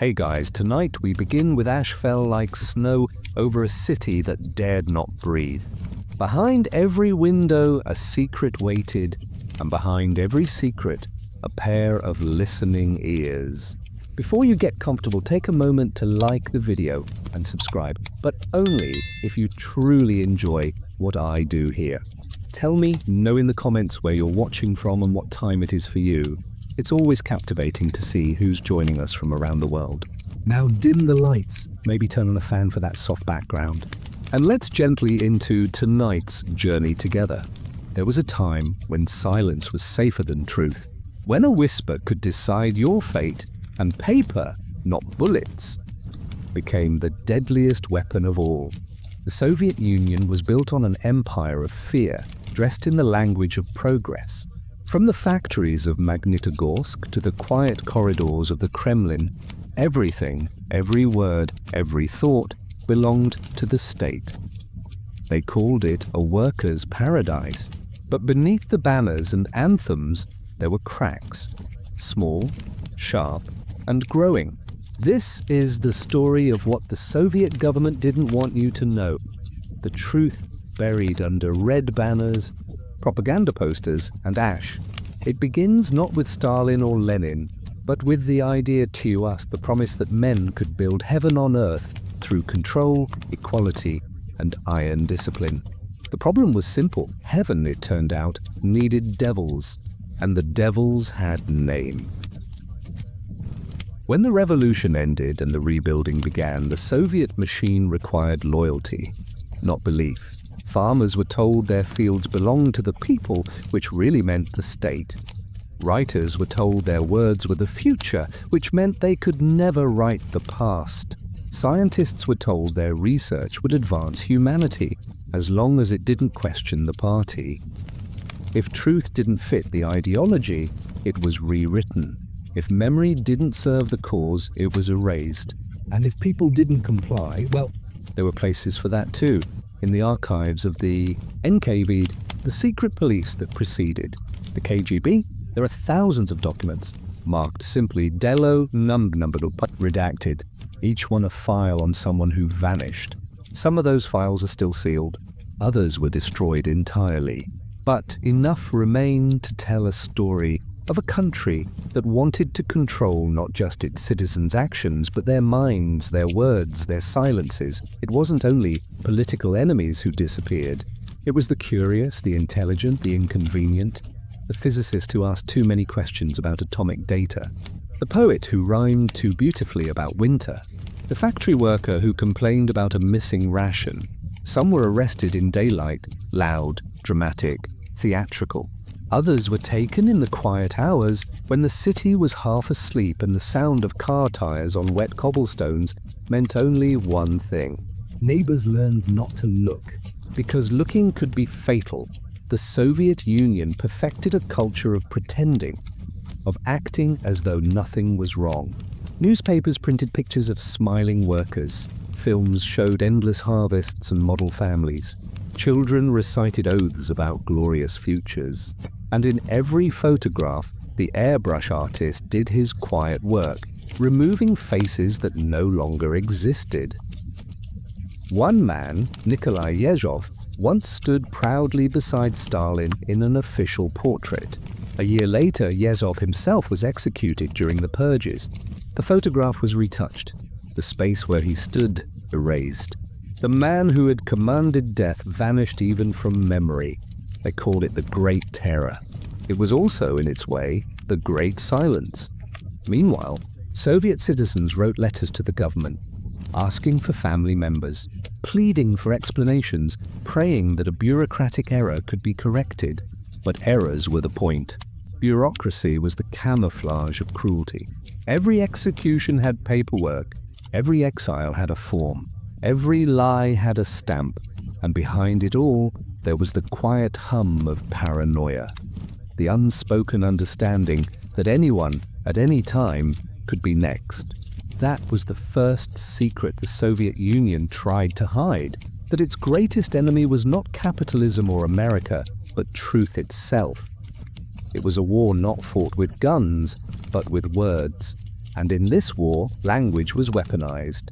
Hey guys, tonight we begin with ash fell like snow over a city that dared not breathe. Behind every window a secret waited, and behind every secret a pair of listening ears. Before you get comfortable, take a moment to like the video and subscribe, but only if you truly enjoy what I do here. Tell me in the comments where you're watching from and what time it is for you. It's always captivating to see who's joining us from around the world. Now dim the lights, maybe turn on a fan for that soft background. And let's gently into tonight's journey together. There was a time when silence was safer than truth, when a whisper could decide your fate, and paper, not bullets, became the deadliest weapon of all. The Soviet Union was built on an empire of fear, dressed in the language of progress. From the factories of Magnitogorsk to the quiet corridors of the Kremlin, everything, every word, every thought belonged to the state. They called it a workers' paradise, but beneath the banners and anthems there were cracks, small, sharp, and growing. This is the story of what the Soviet government didn't want you to know. The truth buried under red banners, propaganda posters, and ash. It begins not with Stalin or Lenin, but with the idea to us, the promise that men could build heaven on earth through control, equality, and iron discipline. The problem was simple. Heaven, it turned out, needed devils, and the devils had name. When the revolution ended and the rebuilding began, the Soviet machine required loyalty, not belief. Farmers were told their fields belonged to the people, which really meant the state. Writers were told their words were the future, which meant they could never write the past. Scientists were told their research would advance humanity, as long as it didn't question the party. If truth didn't fit the ideology, it was rewritten. If memory didn't serve the cause, it was erased. And if people didn't comply, well, there were places for that too. In the archives of the NKVD, the secret police that preceded the KGB, there are thousands of documents, marked simply Delo Numbered redacted, each one a file on someone who vanished. Some of those files are still sealed, others were destroyed entirely. But enough remain to tell a story of a country that wanted to control not just its citizens' actions, but their minds, their words, their silences. It wasn't only political enemies who disappeared. It was the curious, the intelligent, the inconvenient, the physicist who asked too many questions about atomic data, the poet who rhymed too beautifully about winter, the factory worker who complained about a missing ration. Some were arrested in daylight, loud, dramatic, theatrical. Others were taken in the quiet hours when the city was half asleep and the sound of car tires on wet cobblestones meant only one thing. Neighbors learned not to look, because looking could be fatal. The Soviet Union perfected a culture of pretending, of acting as though nothing was wrong. Newspapers printed pictures of smiling workers. Films showed endless harvests and model families. Children recited oaths about glorious futures. And in every photograph, the airbrush artist did his quiet work, removing faces that no longer existed. One man, Nikolai Yezhov, once stood proudly beside Stalin in an official portrait. A year later, Yezhov himself was executed during the purges. The photograph was retouched, the space where he stood erased. The man who had commanded death vanished even from memory. They called it the Great Terror. It was also, in its way, the Great Silence. Meanwhile, Soviet citizens wrote letters to the government, asking for family members, pleading for explanations, praying that a bureaucratic error could be corrected. But errors were the point. Bureaucracy was the camouflage of cruelty. Every execution had paperwork. Every exile had a form. Every lie had a stamp. And behind it all, there was the quiet hum of paranoia. The unspoken understanding that anyone, at any time, could be next. That was the first secret the Soviet Union tried to hide, that its greatest enemy was not capitalism or America, but truth itself. It was a war not fought with guns, but with words. And in this war, language was weaponized.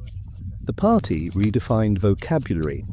The party redefined vocabulary.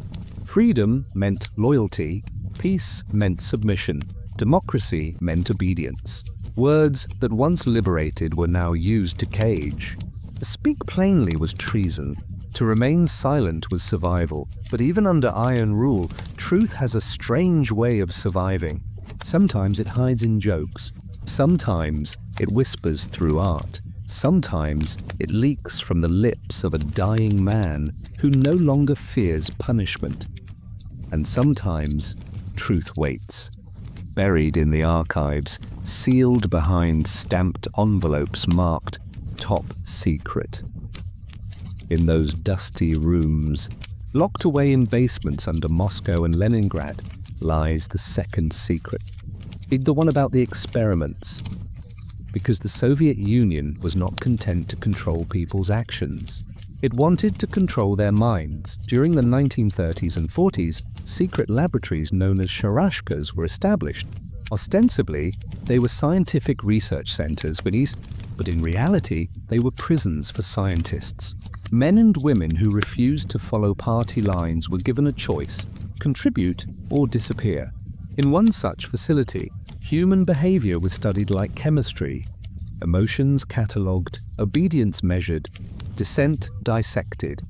Freedom meant loyalty, peace meant submission, democracy meant obedience. Words that once liberated were now used to cage. To speak plainly was treason. To remain silent was survival. But even under iron rule, truth has a strange way of surviving. Sometimes it hides in jokes. Sometimes it whispers through art. Sometimes it leaks from the lips of a dying man who no longer fears punishment. And sometimes truth waits, buried in the archives, sealed behind stamped envelopes marked "Top Secret." In those dusty rooms, locked away in basements under Moscow and Leningrad, lies the second secret. The one about the experiments. Because the Soviet Union was not content to control people's actions. It wanted to control their minds. During the 1930s and 40s, secret laboratories known as sharashkas were established. Ostensibly, they were scientific research centers, but in reality, they were prisons for scientists. Men and women who refused to follow party lines were given a choice: contribute or disappear. In one such facility, human behavior was studied like chemistry, emotions catalogued, obedience measured, dissent dissected.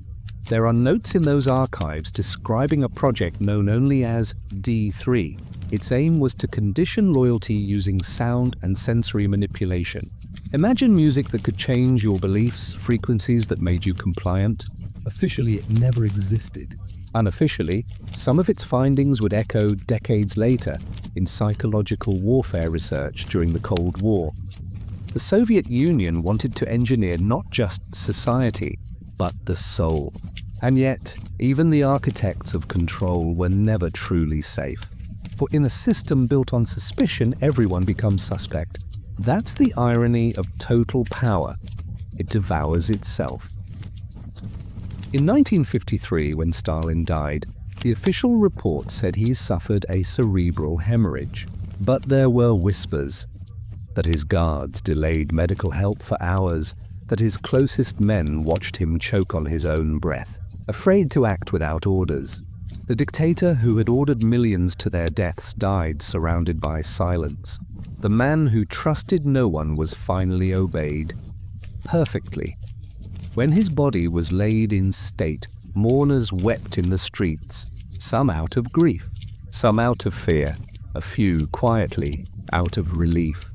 There are notes in those archives describing a project known only as D3. Its aim was to condition loyalty using sound and sensory manipulation. Imagine music that could change your beliefs, frequencies that made you compliant. Officially, it never existed. Unofficially, some of its findings would echo decades later in psychological warfare research during the Cold War. The Soviet Union wanted to engineer not just society, but the soul. And yet, even the architects of control were never truly safe. For in a system built on suspicion, everyone becomes suspect. That's the irony of total power. It devours itself. In 1953, when Stalin died, the official report said he suffered a cerebral hemorrhage. But there were whispers that his guards delayed medical help for hours, that his closest men watched him choke on his own breath, afraid to act without orders. The dictator who had ordered millions to their deaths died surrounded by silence. The man who trusted no one was finally obeyed. Perfectly. When his body was laid in state, mourners wept in the streets, some out of grief, some out of fear, a few quietly out of relief.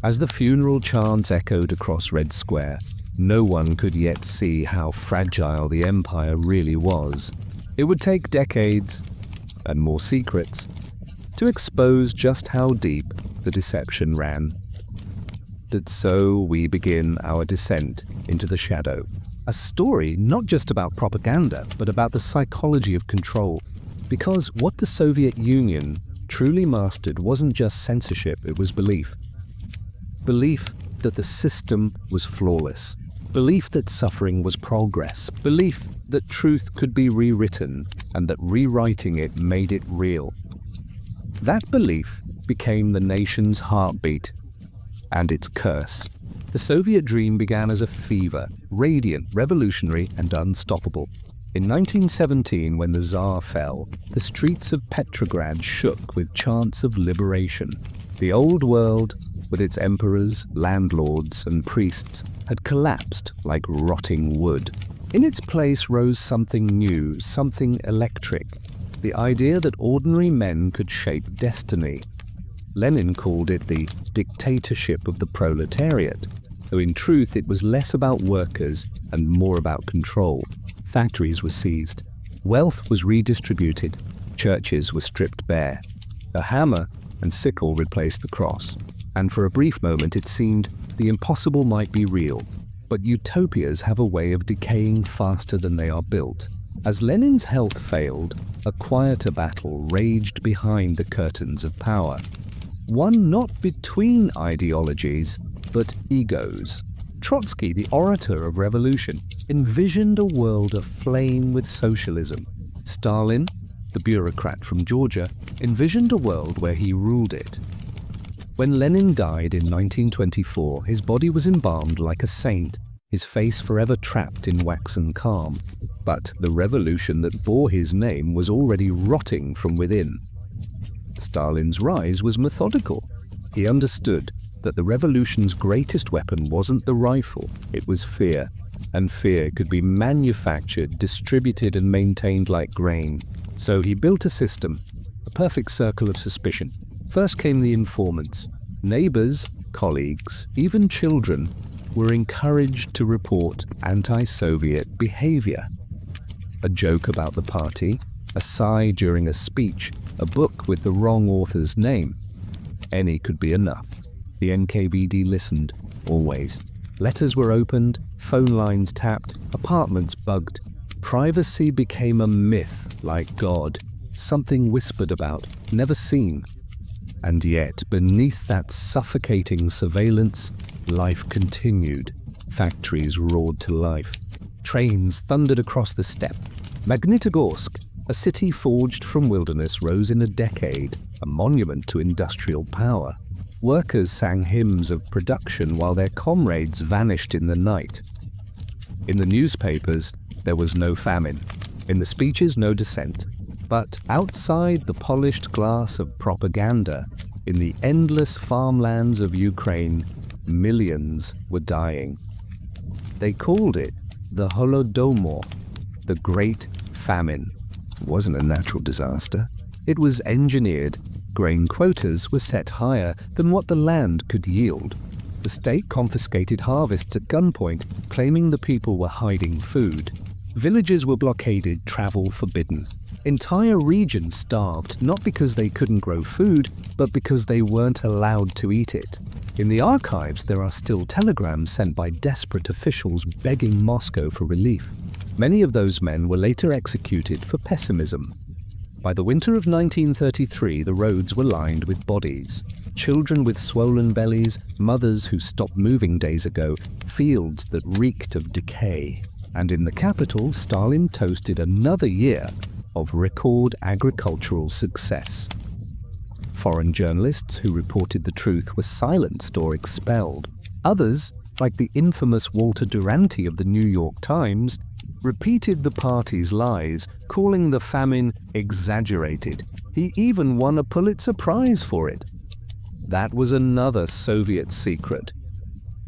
As the funeral chants echoed across Red Square, no one could yet see how fragile the empire really was. It would take decades, and more secrets, to expose just how deep the deception ran. And so we begin our descent into the shadow. A story not just about propaganda, but about the psychology of control. Because what the Soviet Union truly mastered wasn't just censorship, it was belief. Belief that the system was flawless. Belief that suffering was progress. Belief that truth could be rewritten and that rewriting it made it real. That belief became the nation's heartbeat and its curse. The Soviet dream began as a fever, radiant, revolutionary, and unstoppable. In 1917, when the Tsar fell, the streets of Petrograd shook with chants of liberation. The old world, with its emperors, landlords, and priests, had collapsed like rotting wood. In its place rose something new, something electric, the idea that ordinary men could shape destiny. Lenin called it the dictatorship of the proletariat, though in truth it was less about workers and more about control. Factories were seized, wealth was redistributed, churches were stripped bare. A hammer and sickle replaced the cross, and for a brief moment it seemed the impossible might be real. But utopias have a way of decaying faster than they are built. As Lenin's health failed, a quieter battle raged behind the curtains of power. One not between ideologies, but egos. Trotsky, the orator of revolution, envisioned a world aflame with socialism. Stalin, the bureaucrat from Georgia, envisioned a world where he ruled it. When Lenin died in 1924, his body was embalmed like a saint, his face forever trapped in waxen calm. But the revolution that bore his name was already rotting from within. Stalin's rise was methodical. He understood that the revolution's greatest weapon wasn't the rifle, it was fear. And fear could be manufactured, distributed, and maintained like grain. So he built a system, a perfect circle of suspicion. First came the informants. Neighbors, colleagues, even children were encouraged to report anti-Soviet behavior. A joke about the party, a sigh during a speech, a book with the wrong author's name. Any could be enough. The NKVD listened, always. Letters were opened, phone lines tapped, apartments bugged. Privacy became a myth, like God, something whispered about, never seen. And yet, beneath that suffocating surveillance, life continued. Factories roared to life. Trains thundered across the steppe. Magnitogorsk, a city forged from wilderness, rose in a decade, a monument to industrial power. Workers sang hymns of production while their comrades vanished in the night. In the newspapers, there was no famine. In the speeches, no dissent. But outside the polished glass of propaganda, in the endless farmlands of Ukraine, millions were dying. They called it the Holodomor, the Great Famine. It wasn't a natural disaster. It was engineered. Grain quotas were set higher than what the land could yield. The state confiscated harvests at gunpoint, claiming the people were hiding food. Villages were blockaded, travel forbidden. Entire regions starved, not because they couldn't grow food, but because they weren't allowed to eat it. In the archives, there are still telegrams sent by desperate officials begging Moscow for relief. Many of those men were later executed for pessimism. By the winter of 1933, the roads were lined with bodies. Children with swollen bellies, mothers who stopped moving days ago, fields that reeked of decay. And in the capital, Stalin toasted another year of record agricultural success. Foreign journalists who reported the truth were silenced or expelled. Others, like the infamous Walter Duranty of the New York Times, repeated the party's lies, calling the famine exaggerated. He even won a Pulitzer Prize for it. That was another Soviet secret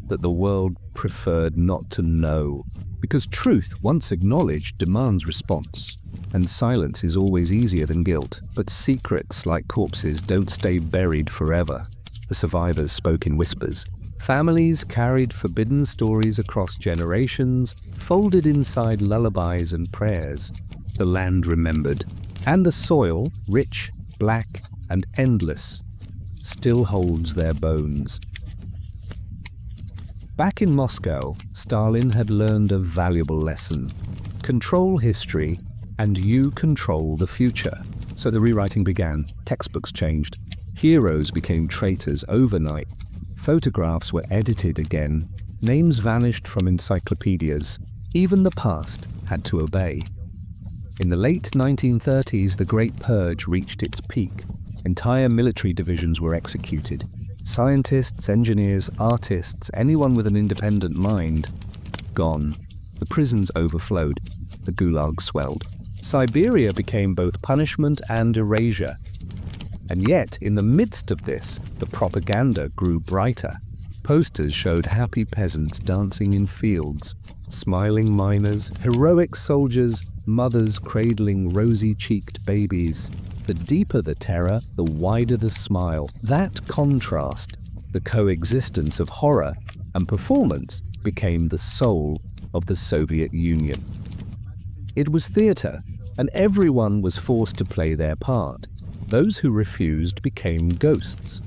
that the world preferred not to know, because truth, once acknowledged, demands response. And silence is always easier than guilt, but secrets, like corpses, don't stay buried forever. The survivors spoke in whispers. Families carried forbidden stories across generations, folded inside lullabies and prayers. The land remembered, and the soil, rich, black, and endless, still holds their bones. Back in Moscow, Stalin had learned a valuable lesson. Control history, and you control the future. So the rewriting began. Textbooks changed. Heroes became traitors overnight. Photographs were edited again. Names vanished from encyclopedias. Even the past had to obey. In the late 1930s, the Great Purge reached its peak. Entire military divisions were executed. Scientists, engineers, artists, anyone with an independent mind, gone. The prisons overflowed. The gulags swelled. Siberia became both punishment and erasure. And yet, in the midst of this, the propaganda grew brighter. Posters showed happy peasants dancing in fields, smiling miners, heroic soldiers, mothers cradling rosy-cheeked babies. The deeper the terror, the wider the smile. That contrast, the coexistence of horror and performance, became the soul of the Soviet Union. It was theater, and everyone was forced to play their part. Those who refused became ghosts.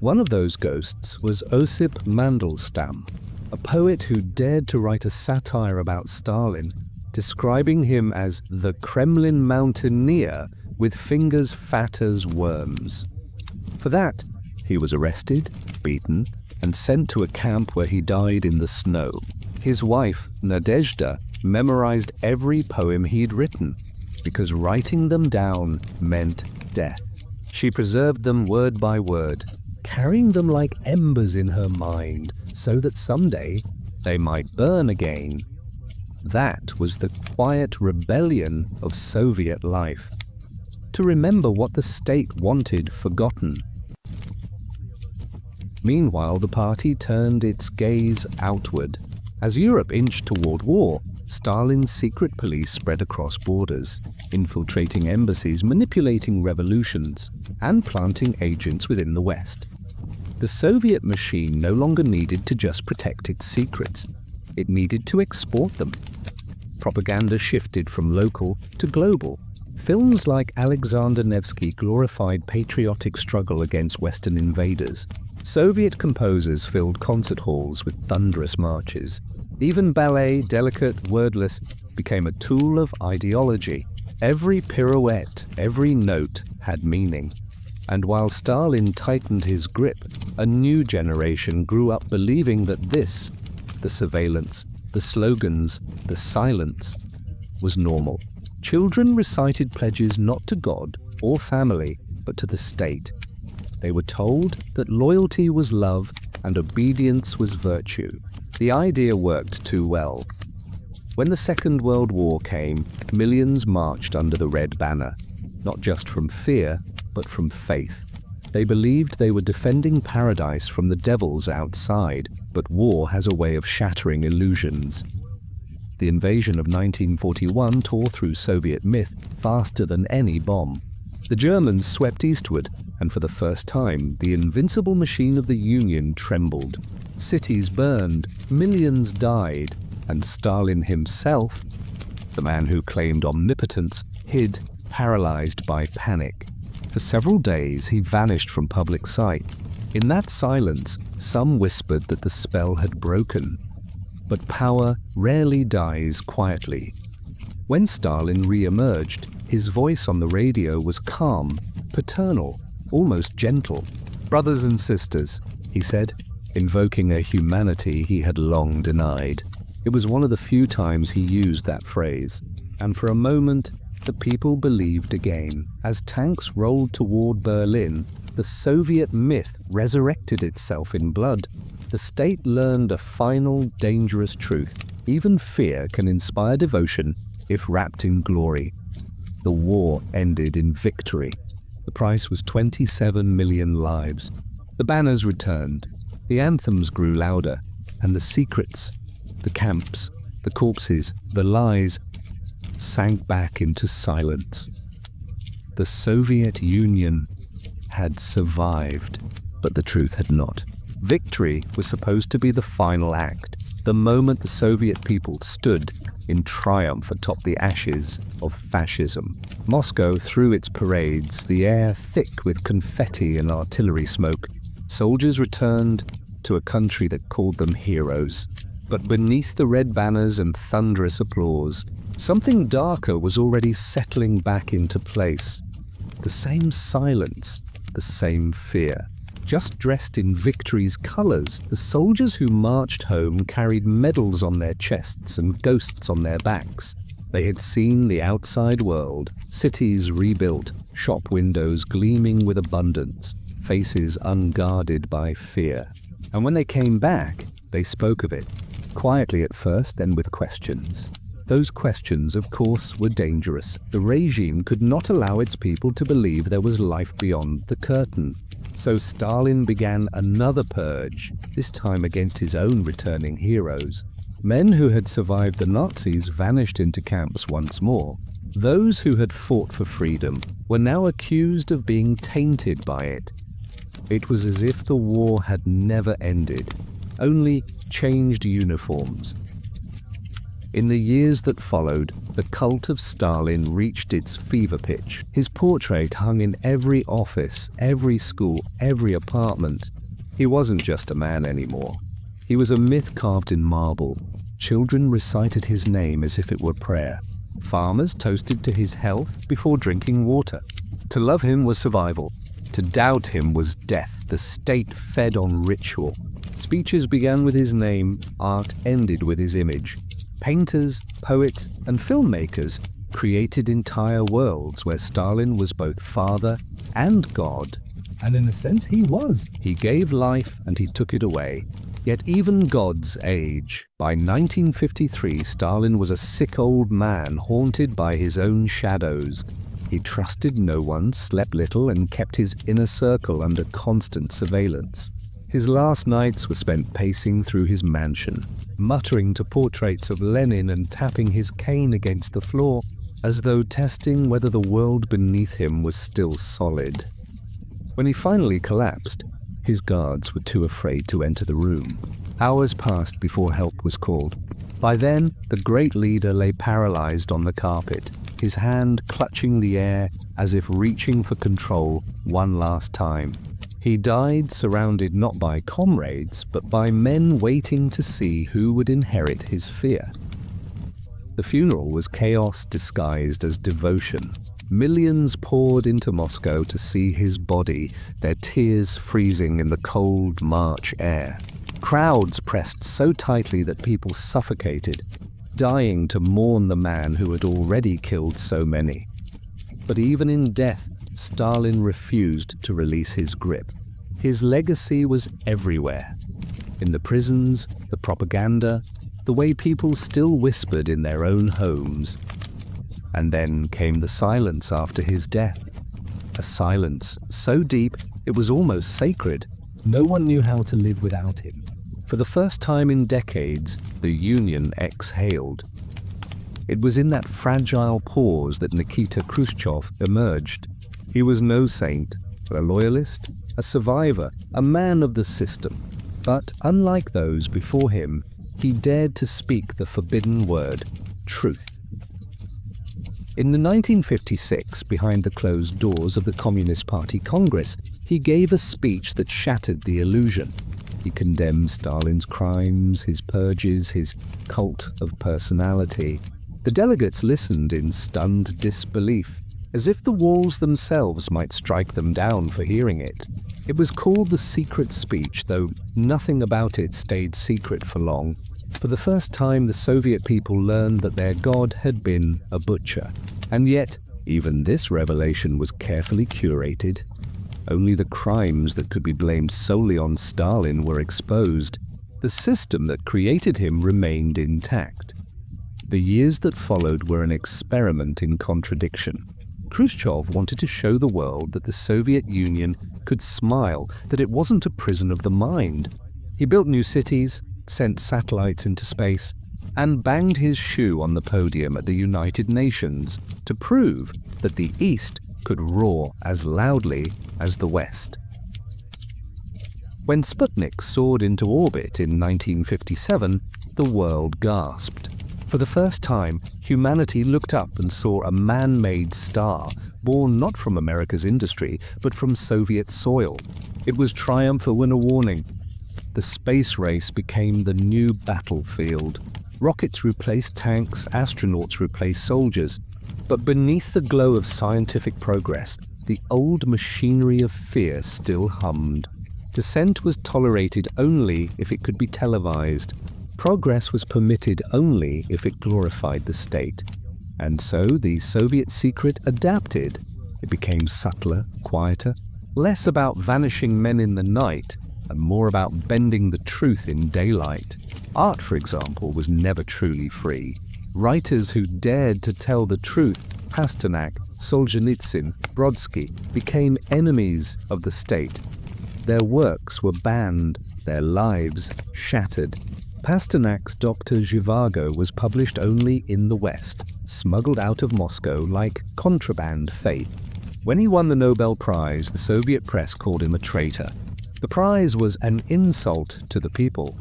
One of those ghosts was Osip Mandelstam, a poet who dared to write a satire about Stalin, describing him as the Kremlin mountaineer with fingers fat as worms. For that, he was arrested, beaten, and sent to a camp where he died in the snow. His wife, Nadezhda, memorized every poem he'd written, because writing them down meant death. She preserved them word by word, carrying them like embers in her mind so that someday they might burn again. That was the quiet rebellion of Soviet life. To remember what the state wanted forgotten. Meanwhile, the party turned its gaze outward. As Europe inched toward war, Stalin's secret police spread across borders, infiltrating embassies, manipulating revolutions, and planting agents within the West. The Soviet machine no longer needed to just protect its secrets. It needed to export them. Propaganda shifted from local to global. Films like Alexander Nevsky glorified patriotic struggle against Western invaders. Soviet composers filled concert halls with thunderous marches. Even ballet, delicate, wordless, became a tool of ideology. Every pirouette, every note had meaning. And while Stalin tightened his grip, a new generation grew up believing that this, the surveillance, the slogans, the silence, was normal. Children recited pledges not to God or family, but to the state. They were told that loyalty was love and obedience was virtue. The idea worked too well. When the Second World War came, millions marched under the red banner, not just from fear, but from faith. They believed they were defending paradise from the devils outside, but war has a way of shattering illusions. The invasion of 1941 tore through Soviet myth faster than any bomb. The Germans swept eastward, and for the first time, the invincible machine of the Union trembled. Cities burned, millions died, and Stalin himself, the man who claimed omnipotence, hid, paralyzed by panic. For several days, he vanished from public sight. In that silence, some whispered that the spell had broken. But power rarely dies quietly. When Stalin re-emerged, his voice on the radio was calm, paternal, almost gentle. "Brothers and sisters," he said, invoking a humanity he had long denied. It was one of the few times he used that phrase, and for a moment, the people believed again. As tanks rolled toward Berlin, the Soviet myth resurrected itself in blood. The state learned a final, dangerous truth. Even fear can inspire devotion if wrapped in glory. The war ended in victory. The price was 27 million lives. The banners returned. The anthems grew louder. And the secrets, the camps, the corpses, the lies, sank back into silence. The Soviet Union had survived, but the truth had not. Victory was supposed to be the final act, the moment the Soviet people stood in triumph atop the ashes of fascism. Moscow threw its parades, the air thick with confetti and artillery smoke. Soldiers returned to a country that called them heroes. But beneath the red banners and thunderous applause, something darker was already settling back into place. The same silence, the same fear. Just dressed in victory's colors, the soldiers who marched home carried medals on their chests and ghosts on their backs. They had seen the outside world, cities rebuilt, shop windows gleaming with abundance, faces unguarded by fear. And when they came back, they spoke of it, quietly at first, then with questions. Those questions, of course, were dangerous. The regime could not allow its people to believe there was life beyond the curtain. So Stalin began another purge, this time against his own returning heroes. Men who had survived the Nazis vanished into camps once more. Those who had fought for freedom were now accused of being tainted by it. It was as if the war had never ended, only changed uniforms. In the years that followed, the cult of Stalin reached its fever pitch. His portrait hung in every office, every school, every apartment. He wasn't just a man anymore. He was a myth carved in marble. Children recited his name as if it were prayer. Farmers toasted to his health before drinking water. To love him was survival. To doubt him was death. The state fed on ritual. Speeches began with his name, art ended with his image. Painters, poets, and filmmakers created entire worlds where Stalin was both father and God. And in a sense, he was. He gave life and he took it away. Yet even gods age. By 1953, Stalin was a sick old man haunted by his own shadows. He trusted no one, slept little, and kept his inner circle under constant surveillance. His last nights were spent pacing through his mansion, muttering to portraits of Lenin and tapping his cane against the floor, as though testing whether the world beneath him was still solid. When he finally collapsed, his guards were too afraid to enter the room. Hours passed before help was called. By then, the great leader lay paralyzed on the carpet, his hand clutching the air as if reaching for control one last time. He died surrounded not by comrades, but by men waiting to see who would inherit his fear. The funeral was chaos disguised as devotion. Millions poured into Moscow to see his body, their tears freezing in the cold March air. Crowds pressed so tightly that people suffocated, dying to mourn the man who had already killed so many. But even in death, Stalin refused to release his grip. His legacy was everywhere. In the prisons, the propaganda, the way people still whispered in their own homes. And then came the silence after his death. A silence so deep it was almost sacred. No one knew how to live without him. For the first time in decades, the Union exhaled. It was in that fragile pause that Nikita Khrushchev emerged. He was no saint, but a loyalist, a survivor, a man of the system. But unlike those before him, he dared to speak the forbidden word, truth. In the 1956, behind the closed doors of the Communist Party Congress, he gave a speech that shattered the illusion. He condemned Stalin's crimes, his purges, his cult of personality. The delegates listened in stunned disbelief, as if the walls themselves might strike them down for hearing it. It was called the secret speech, though nothing about it stayed secret for long. For the first time, the Soviet people learned that their god had been a butcher. And yet, even this revelation was carefully curated. Only the crimes that could be blamed solely on Stalin were exposed. The system that created him remained intact. The years that followed were an experiment in contradiction. Khrushchev wanted to show the world that the Soviet Union could smile, that it wasn't a prison of the mind. He built new cities, sent satellites into space, and banged his shoe on the podium at the United Nations to prove that the East could roar as loudly as the West. When Sputnik soared into orbit in 1957, the world gasped. For the first time, humanity looked up and saw a man-made star, born not from America's industry, but from Soviet soil. It was triumph or a warning. The space race became the new battlefield. Rockets replaced tanks, astronauts replaced soldiers. But beneath the glow of scientific progress, the old machinery of fear still hummed. Dissent was tolerated only if it could be televised. Progress was permitted only if it glorified the state. And so the Soviet secret adapted. It became subtler, quieter, less about vanishing men in the night, and more about bending the truth in daylight. Art, for example, was never truly free. Writers who dared to tell the truth, Pasternak, Solzhenitsyn, Brodsky, became enemies of the state. Their works were banned, their lives shattered. Pasternak's Dr. Zhivago was published only in the West, smuggled out of Moscow like contraband faith. When he won the Nobel Prize, the Soviet press called him a traitor. The prize was an insult to the people,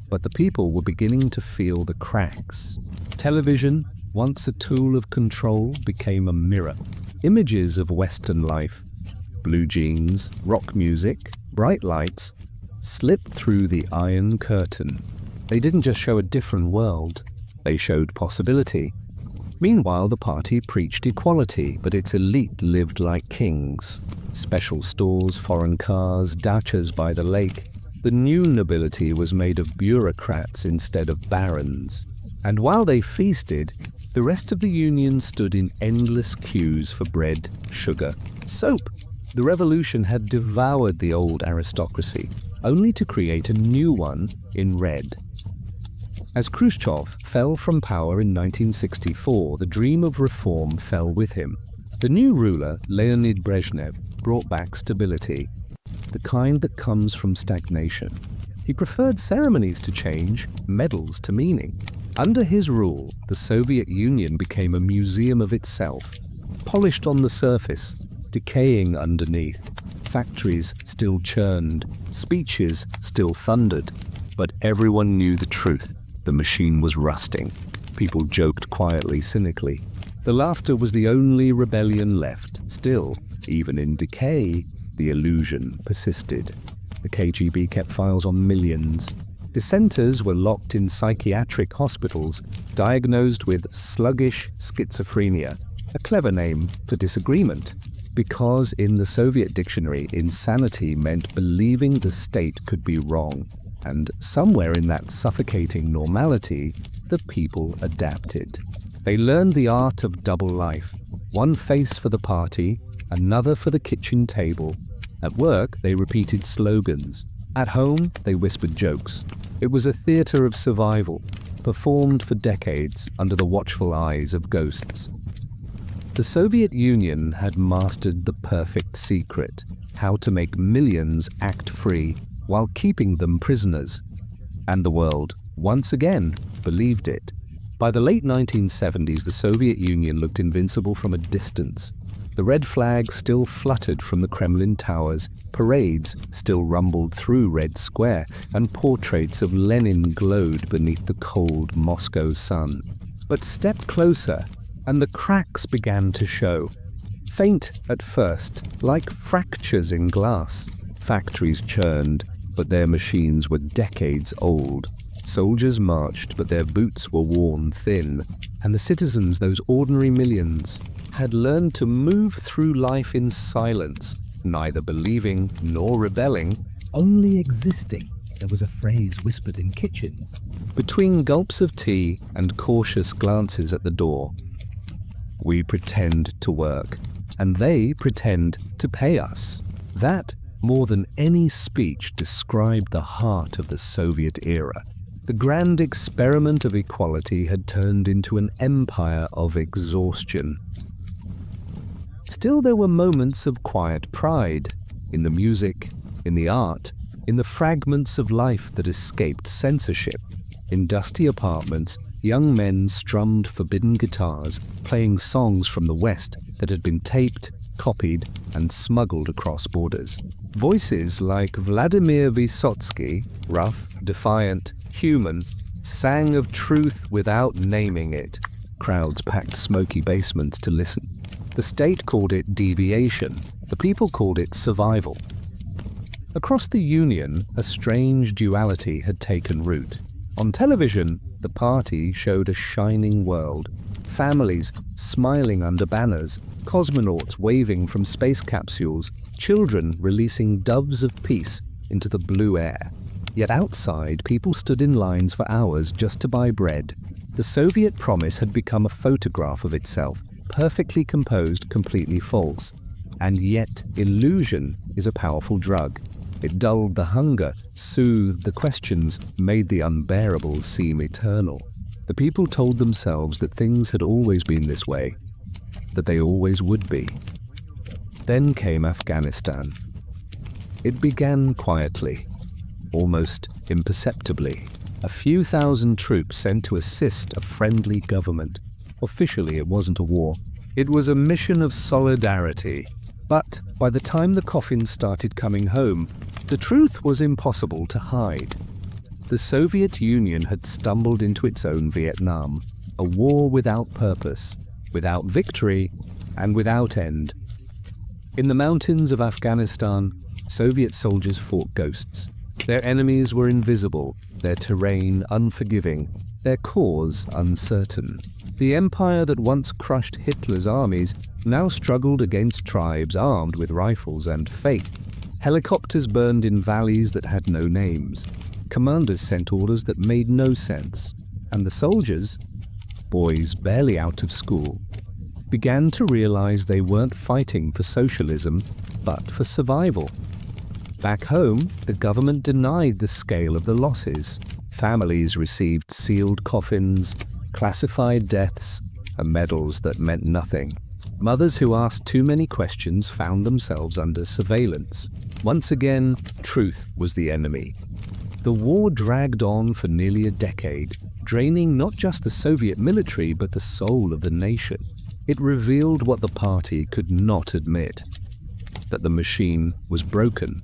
but the people were beginning to feel the cracks. Television, once a tool of control, became a mirror. Images of Western life, blue jeans, rock music, bright lights, slipped through the Iron Curtain. They didn't just show a different world, they showed possibility. Meanwhile, the party preached equality, but its elite lived like kings. Special stores, foreign cars, dachas by the lake. The new nobility was made of bureaucrats instead of barons. And while they feasted, the rest of the Union stood in endless queues for bread, sugar, soap. The revolution had devoured the old aristocracy, only to create a new one in red. As Khrushchev fell from power in 1964, the dream of reform fell with him. The new ruler, Leonid Brezhnev, brought back stability, the kind that comes from stagnation. He preferred ceremonies to change, medals to meaning. Under his rule, the Soviet Union became a museum of itself, polished on the surface, decaying underneath. Factories still churned, speeches still thundered, but everyone knew the truth. The machine was rusting. People joked quietly, cynically. The laughter was the only rebellion left. Still, even in decay, the illusion persisted. The KGB kept files on millions. Dissenters were locked in psychiatric hospitals, diagnosed with sluggish schizophrenia, a clever name for disagreement, because in the Soviet dictionary, insanity meant believing the state could be wrong. And somewhere in that suffocating normality, the people adapted. They learned the art of double life, one face for the party, another for the kitchen table. At work, they repeated slogans. At home, they whispered jokes. It was a theater of survival, performed for decades under the watchful eyes of ghosts. The Soviet Union had mastered the perfect secret, how to make millions act free while keeping them prisoners. And the world, once again, believed it. By the late 1970s, the Soviet Union looked invincible from a distance. The red flag still fluttered from the Kremlin towers, parades still rumbled through Red Square, and portraits of Lenin glowed beneath the cold Moscow sun. But step closer, and the cracks began to show. Faint at first, like fractures in glass. Factories churned, but their machines were decades old. Soldiers marched, but their boots were worn thin. And the citizens, those ordinary millions, had learned to move through life in silence, neither believing nor rebelling, only existing. There was a phrase whispered in kitchens, between gulps of tea and cautious glances at the door. We pretend to work, and they pretend to pay us. That, more than any speech, described the heart of the Soviet era. The grand experiment of equality had turned into an empire of exhaustion. Still, there were moments of quiet pride, in the music, in the art, in the fragments of life that escaped censorship. In dusty apartments, young men strummed forbidden guitars, playing songs from the West that had been taped, copied, and smuggled across borders. Voices like Vladimir Vysotsky, rough, defiant, human, sang of truth without naming it. Crowds packed smoky basements to listen. The state called it deviation. The people called it survival. Across the Union, a strange duality had taken root. On television, the party showed a shining world. Families smiling under banners, cosmonauts waving from space capsules, children releasing doves of peace into the blue air. Yet outside, people stood in lines for hours just to buy bread. The Soviet promise had become a photograph of itself, perfectly composed, completely false. And yet, illusion is a powerful drug. It dulled the hunger, soothed the questions, made the unbearables seem eternal. The people told themselves that things had always been this way, that they always would be. Then came Afghanistan. It began quietly, almost imperceptibly. A few thousand troops sent to assist a friendly government. Officially, it wasn't a war. It was a mission of solidarity. But by the time the coffins started coming home, the truth was impossible to hide. The Soviet Union had stumbled into its own Vietnam, a war without purpose, without victory, and without end. In the mountains of Afghanistan, Soviet soldiers fought ghosts. Their enemies were invisible, their terrain unforgiving, their cause uncertain. The empire that once crushed Hitler's armies now struggled against tribes armed with rifles and faith. Helicopters burned in valleys that had no names. Commanders sent orders that made no sense. And the soldiers, boys barely out of school, began to realize they weren't fighting for socialism, but for survival. Back home, the government denied the scale of the losses. Families received sealed coffins, classified deaths, and medals that meant nothing. Mothers who asked too many questions found themselves under surveillance. Once again, truth was the enemy. The war dragged on for nearly a decade, draining not just the Soviet military but the soul of the nation. It revealed what the party could not admit, that the machine was broken.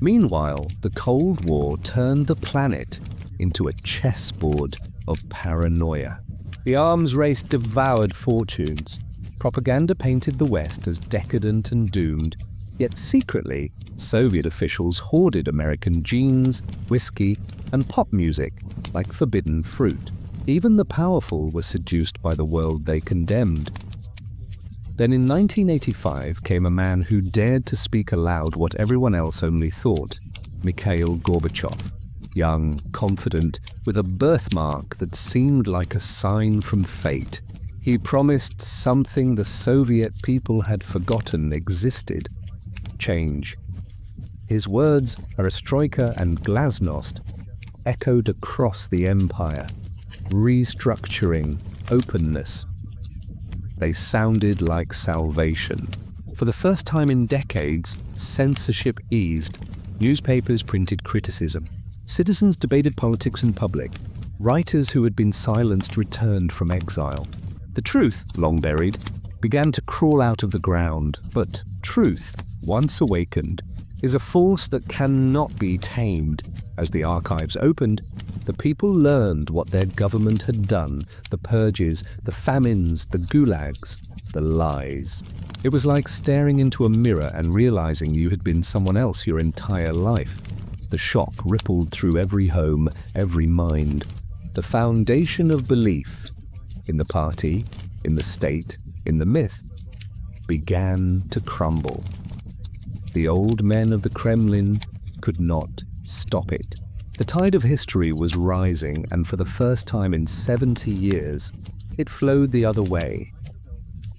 Meanwhile, the Cold War turned the planet into a chessboard of paranoia. The arms race devoured fortunes. Propaganda painted the West as decadent and doomed, yet secretly, Soviet officials hoarded American jeans, whiskey, and pop music like forbidden fruit. Even the powerful were seduced by the world they condemned. Then in 1985 came a man who dared to speak aloud what everyone else only thought, Mikhail Gorbachev. Young, confident, with a birthmark that seemed like a sign from fate. He promised something the Soviet people had forgotten existed: change. His words, perestroika and glasnost, echoed across the empire. Restructuring, openness. They sounded like salvation. For the first time in decades, censorship eased. Newspapers printed criticism. Citizens debated politics in public. Writers who had been silenced returned from exile. The truth, long buried, began to crawl out of the ground. But truth, once awakened, is a force that cannot be tamed. As the archives opened, the people learned what their government had done: the purges, the famines, the gulags, the lies. It was like staring into a mirror and realizing you had been someone else your entire life. The shock rippled through every home, every mind. The foundation of belief in the party, in the state, in the myth, began to crumble. The old men of the Kremlin could not stop it. The tide of history was rising, and for the first time in 70 years, it flowed the other way.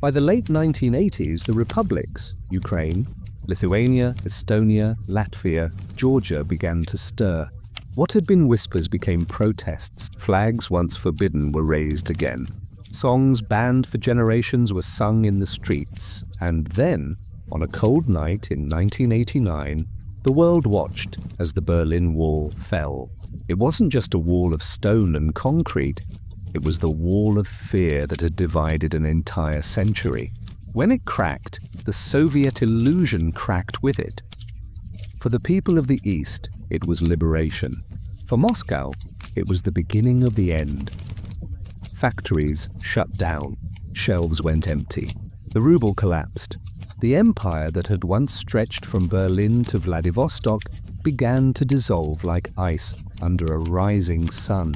By the late 1980s, the republics, Ukraine, Lithuania, Estonia, Latvia, Georgia, began to stir. What had been whispers became protests. Flags once forbidden were raised again. Songs banned for generations were sung in the streets. And then, on a cold night in 1989, the world watched as the Berlin Wall fell. It wasn't just a wall of stone and concrete. It was the wall of fear that had divided an entire century. When it cracked, the Soviet illusion cracked with it. For the people of the East, it was liberation. For Moscow, it was the beginning of the end. Factories shut down. Shelves went empty. The ruble collapsed. The empire that had once stretched from Berlin to Vladivostok began to dissolve like ice under a rising sun.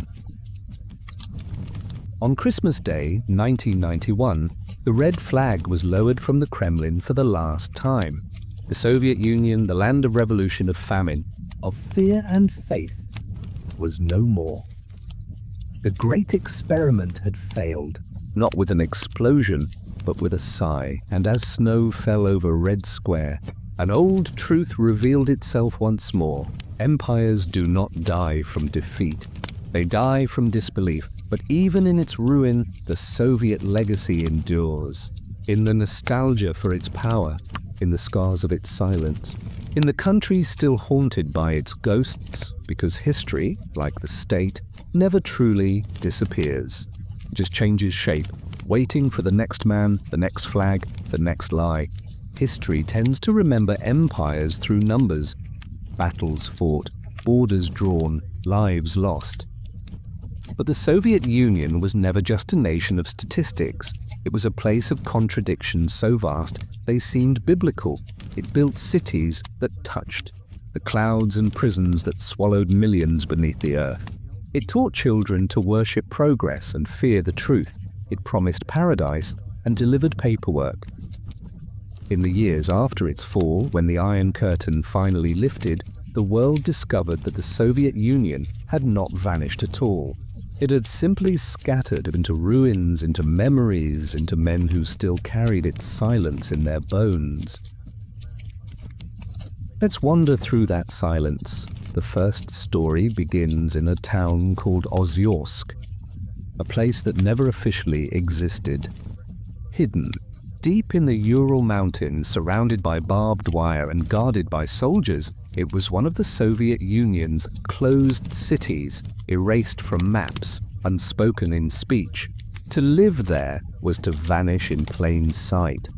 On Christmas Day, 1991, the red flag was lowered from the Kremlin for the last time. The Soviet Union, the land of revolution, of famine, of fear and faith, was no more. The great experiment had failed, not with an explosion, but with a sigh, and as snow fell over Red Square, an old truth revealed itself once more. Empires do not die from defeat. They die from disbelief. But even in its ruin, the Soviet legacy endures. In the nostalgia for its power, in the scars of its silence, in the countries still haunted by its ghosts, because history, like the state, never truly disappears. It just changes shape, waiting for the next man, the next flag, the next lie. History tends to remember empires through numbers. Battles fought, borders drawn, lives lost. But the Soviet Union was never just a nation of statistics. It was a place of contradictions so vast they seemed biblical. It built cities that touched, the clouds and prisons that swallowed millions beneath the earth. It taught children to worship progress and fear the truth. It promised paradise and delivered paperwork. In the years after its fall, when the Iron Curtain finally lifted, the world discovered that the Soviet Union had not vanished at all. It had simply scattered into ruins, into memories, into men who still carried its silence in their bones. Let's wander through that silence. The first story begins in a town called Ozyorsk, a place that never officially existed. Hidden, deep in the Ural Mountains, surrounded by barbed wire and guarded by soldiers, it was one of the Soviet Union's closed cities, erased from maps, unspoken in speech. To live there was to vanish in plain sight.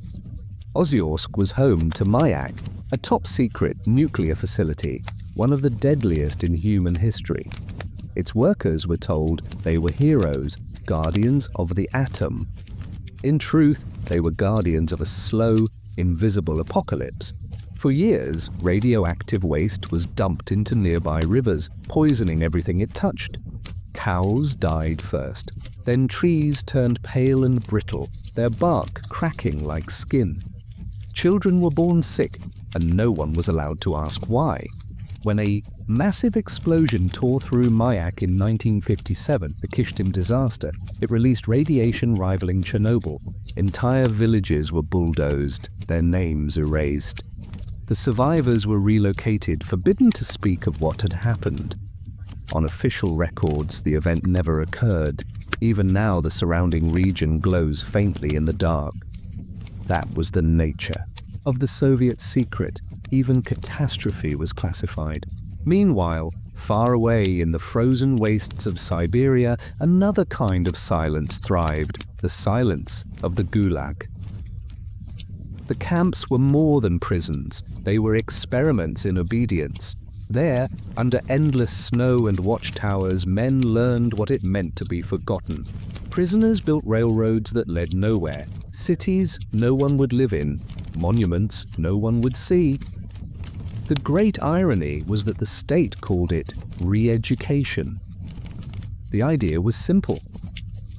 Ozyorsk was home to Mayak, a top-secret nuclear facility, one of the deadliest in human history. Its workers were told they were heroes, guardians of the atom. In truth, they were guardians of a slow, invisible apocalypse. For years, radioactive waste was dumped into nearby rivers, poisoning everything it touched. Cows died first, then trees turned pale and brittle, their bark cracking like skin. Children were born sick, and no one was allowed to ask why. When a massive explosion tore through Mayak in 1957, the Kishtim disaster, it released radiation rivaling Chernobyl. Entire villages were bulldozed, their names erased. The survivors were relocated, forbidden to speak of what had happened. On official records, the event never occurred. Even now, the surrounding region glows faintly in the dark. That was the nature of the Soviet secret. Even catastrophe was classified. Meanwhile, far away in the frozen wastes of Siberia, another kind of silence thrived, the silence of the Gulag. The camps were more than prisons. They were experiments in obedience. There, under endless snow and watchtowers, men learned what it meant to be forgotten. Prisoners built railroads that led nowhere, cities no one would live in, monuments no one would see. The great irony was that the state called it re-education. The idea was simple.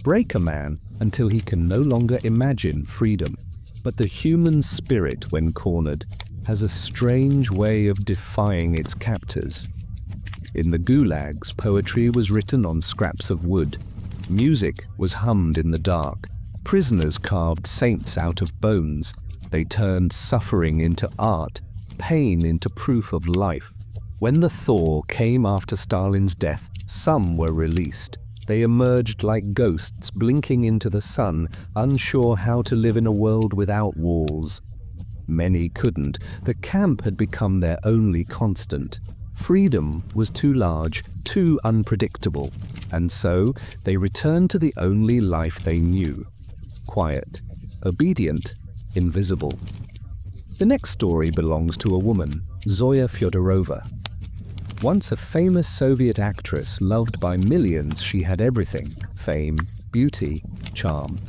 Break a man until he can no longer imagine freedom. But the human spirit, when cornered, has a strange way of defying its captors. In the gulags, poetry was written on scraps of wood. Music was hummed in the dark. Prisoners carved saints out of bones. They turned suffering into art, pain into proof of life. When the thaw came after Stalin's death, some were released. They emerged like ghosts, blinking into the sun, unsure how to live in a world without walls. Many couldn't. The camp had become their only constant. Freedom was too large, too unpredictable, and so they returned to the only life they knew. Quiet, obedient, invisible. The next story belongs to a woman, Zoya Fyodorova. Once a famous Soviet actress loved by millions, she had everything: fame, beauty, charm.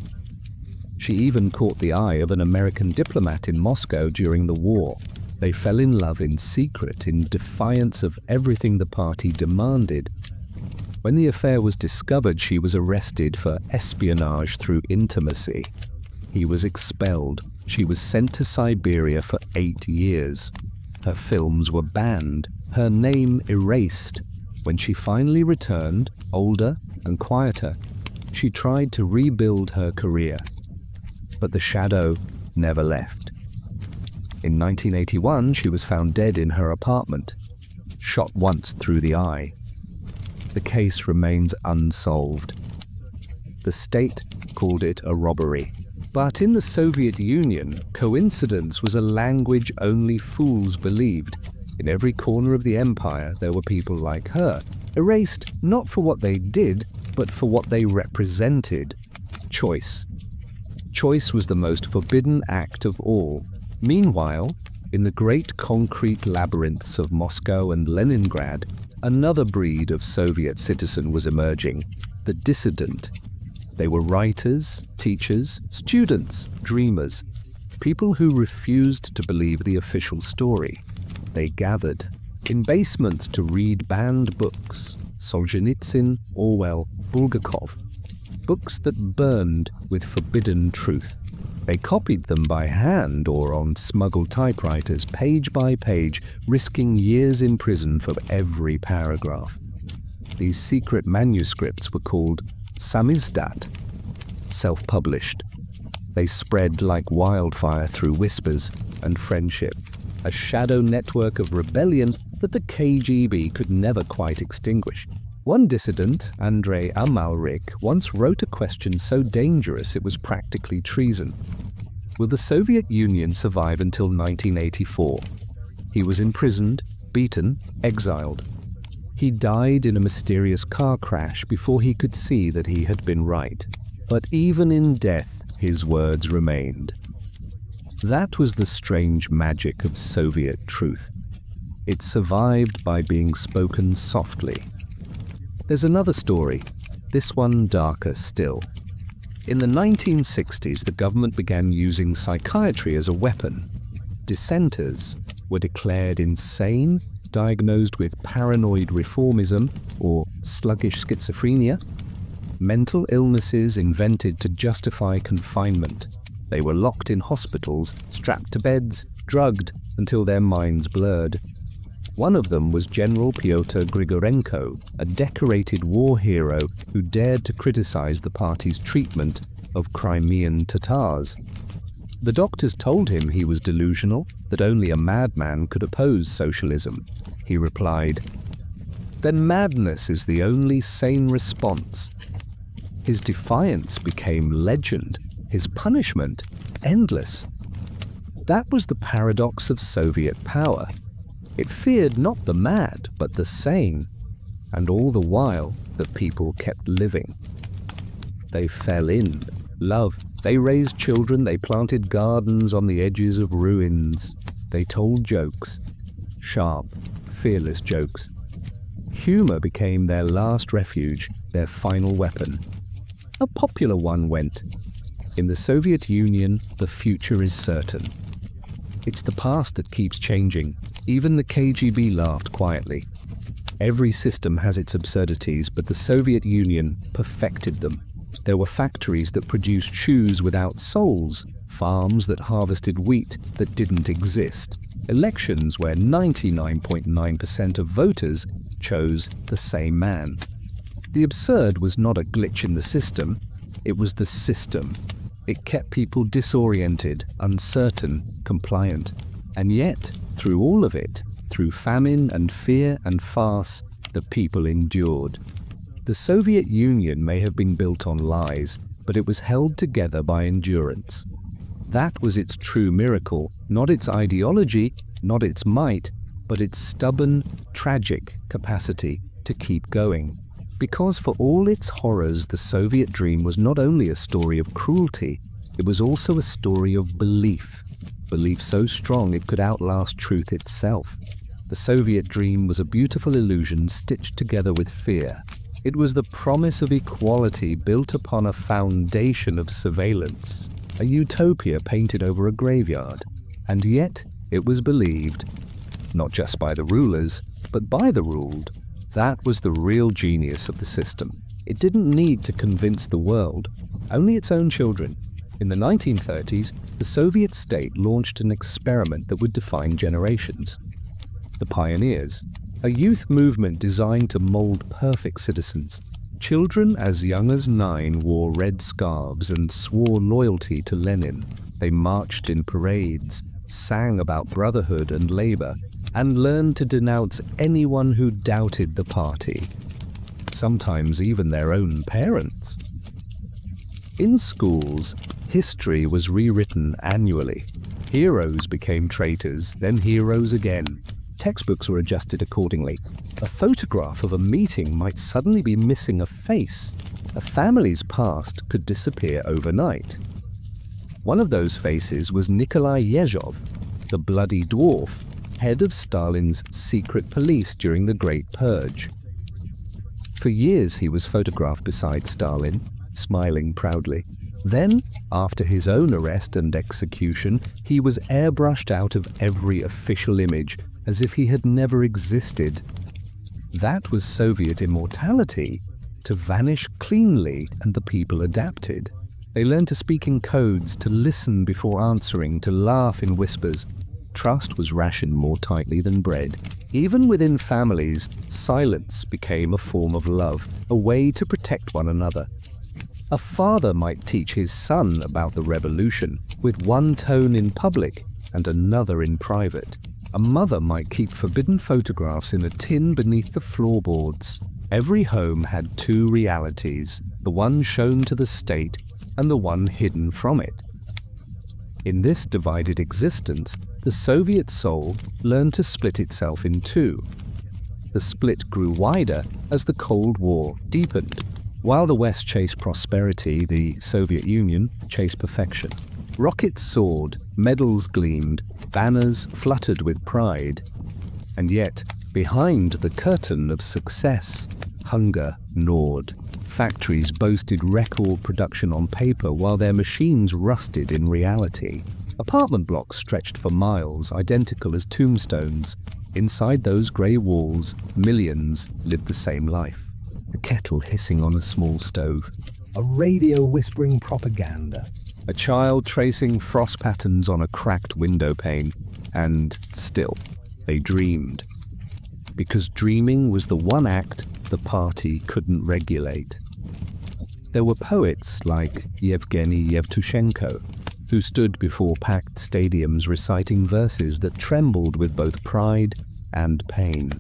She even caught the eye of an American diplomat in Moscow during the war. They fell in love in secret, in defiance of everything the party demanded. When the affair was discovered, she was arrested for espionage through intimacy. He was expelled. She was sent to Siberia for 8 years. Her films were banned, her name erased. When she finally returned, older and quieter, she tried to rebuild her career. But the shadow never left. In 1981, she was found dead in her apartment, shot once through the eye. The case remains unsolved. The state called it a robbery. But in the Soviet Union, coincidence was a language only fools believed. In every corner of the empire, there were people like her, erased not for what they did, but for what they represented: choice. Choice was the most forbidden act of all. Meanwhile, in the great concrete labyrinths of Moscow and Leningrad, another breed of Soviet citizen was emerging: the dissident. They were writers, teachers, students, dreamers, people who refused to believe the official story. They gathered in basements to read banned books: Solzhenitsyn, Orwell, Bulgakov, books that burned with forbidden truth. They copied them by hand or on smuggled typewriters, page by page, risking years in prison for every paragraph. These secret manuscripts were called samizdat, self-published. They spread like wildfire through whispers and friendship. a shadow network of rebellion that the KGB could never quite extinguish. One dissident, Andrei Amalrik, once wrote a question so dangerous it was practically treason. Will the Soviet Union survive until 1984? He was imprisoned, beaten, exiled. He died in a mysterious car crash before he could see that he had been right. But even in death, his words remained. That was the strange magic of Soviet truth. It survived by being spoken softly. There's another story, this one darker still. In the 1960s, the government began using psychiatry as a weapon. Dissenters were declared insane, diagnosed with paranoid reformism or sluggish schizophrenia. Mental illnesses invented to justify confinement. They were locked in hospitals, strapped to beds, drugged until their minds blurred. One of them was General Pyotr Grigorenko, a decorated war hero who dared to criticize the party's treatment of Crimean Tatars. The doctors told him he was delusional, that only a madman could oppose socialism. He replied, "Then madness is the only sane response." His defiance became legend, his punishment endless. That was the paradox of Soviet power. It feared not the mad, but the sane, and all the while the people kept living. They fell in love. They raised children, they planted gardens on the edges of ruins. They told jokes, sharp, fearless jokes. Humor became their last refuge, their final weapon. A popular one went, "In the Soviet Union, the future is certain." It's the past that keeps changing. Even the KGB laughed quietly. Every system has its absurdities, but the Soviet Union perfected them. There were factories that produced shoes without soles, farms that harvested wheat that didn't exist, elections where 99.9% of voters chose the same man. The absurd was not a glitch in the system, it was the system. It kept people disoriented, uncertain, compliant. And yet, through all of it, through famine and fear and farce, the people endured. The Soviet Union may have been built on lies, but it was held together by endurance. That was its true miracle, not its ideology, not its might, but its stubborn, tragic capacity to keep going. Because for all its horrors, the Soviet dream was not only a story of cruelty, it was also a story of belief. Belief so strong it could outlast truth itself. The Soviet dream was a beautiful illusion stitched together with fear. It was the promise of equality built upon a foundation of surveillance, a utopia painted over a graveyard. And yet it was believed, not just by the rulers, but by the ruled. That was the real genius of the system. It didn't need to convince the world, only its own children. In the 1930s, the Soviet state launched an experiment that would define generations. The Pioneers, a youth movement designed to mold perfect citizens. Children as young as 9 wore red scarves and swore loyalty to Lenin. They marched in parades, sang about brotherhood and labor, and learned to denounce anyone who doubted the party, sometimes even their own parents. In schools, history was rewritten annually. Heroes became traitors, then heroes again. Textbooks were adjusted accordingly. A photograph of a meeting might suddenly be missing a face. A family's past could disappear overnight. One of those faces was Nikolai Yezhov, the bloody dwarf, head of Stalin's secret police during the Great Purge. For years he was photographed beside Stalin, smiling proudly. Then, after his own arrest and execution, he was airbrushed out of every official image, as if he had never existed. That was Soviet immortality, to vanish cleanly, and the people adapted. They learned to speak in codes, to listen before answering, to laugh in whispers. Trust was rationed more tightly than bread. Even within families, silence became a form of love, a way to protect one another. A father might teach his son about the revolution, with one tone in public and another in private. A mother might keep forbidden photographs in a tin beneath the floorboards. Every home had two realities, the one shown to the state and the one hidden from it. In this divided existence, the Soviet soul learned to split itself in two. The split grew wider as the Cold War deepened. While the West chased prosperity, the Soviet Union chased perfection. Rockets soared, medals gleamed, banners fluttered with pride. And yet, behind the curtain of success, hunger gnawed. Factories boasted record production on paper while their machines rusted in reality. Apartment blocks stretched for miles, identical as tombstones. Inside those grey walls, millions lived the same life. A kettle hissing on a small stove. A radio whispering propaganda. A child tracing frost patterns on a cracked window pane. And still, they dreamed. Because dreaming was the one act the party couldn't regulate. There were poets like Yevgeny Yevtushenko, who stood before packed stadiums reciting verses that trembled with both pride and pain.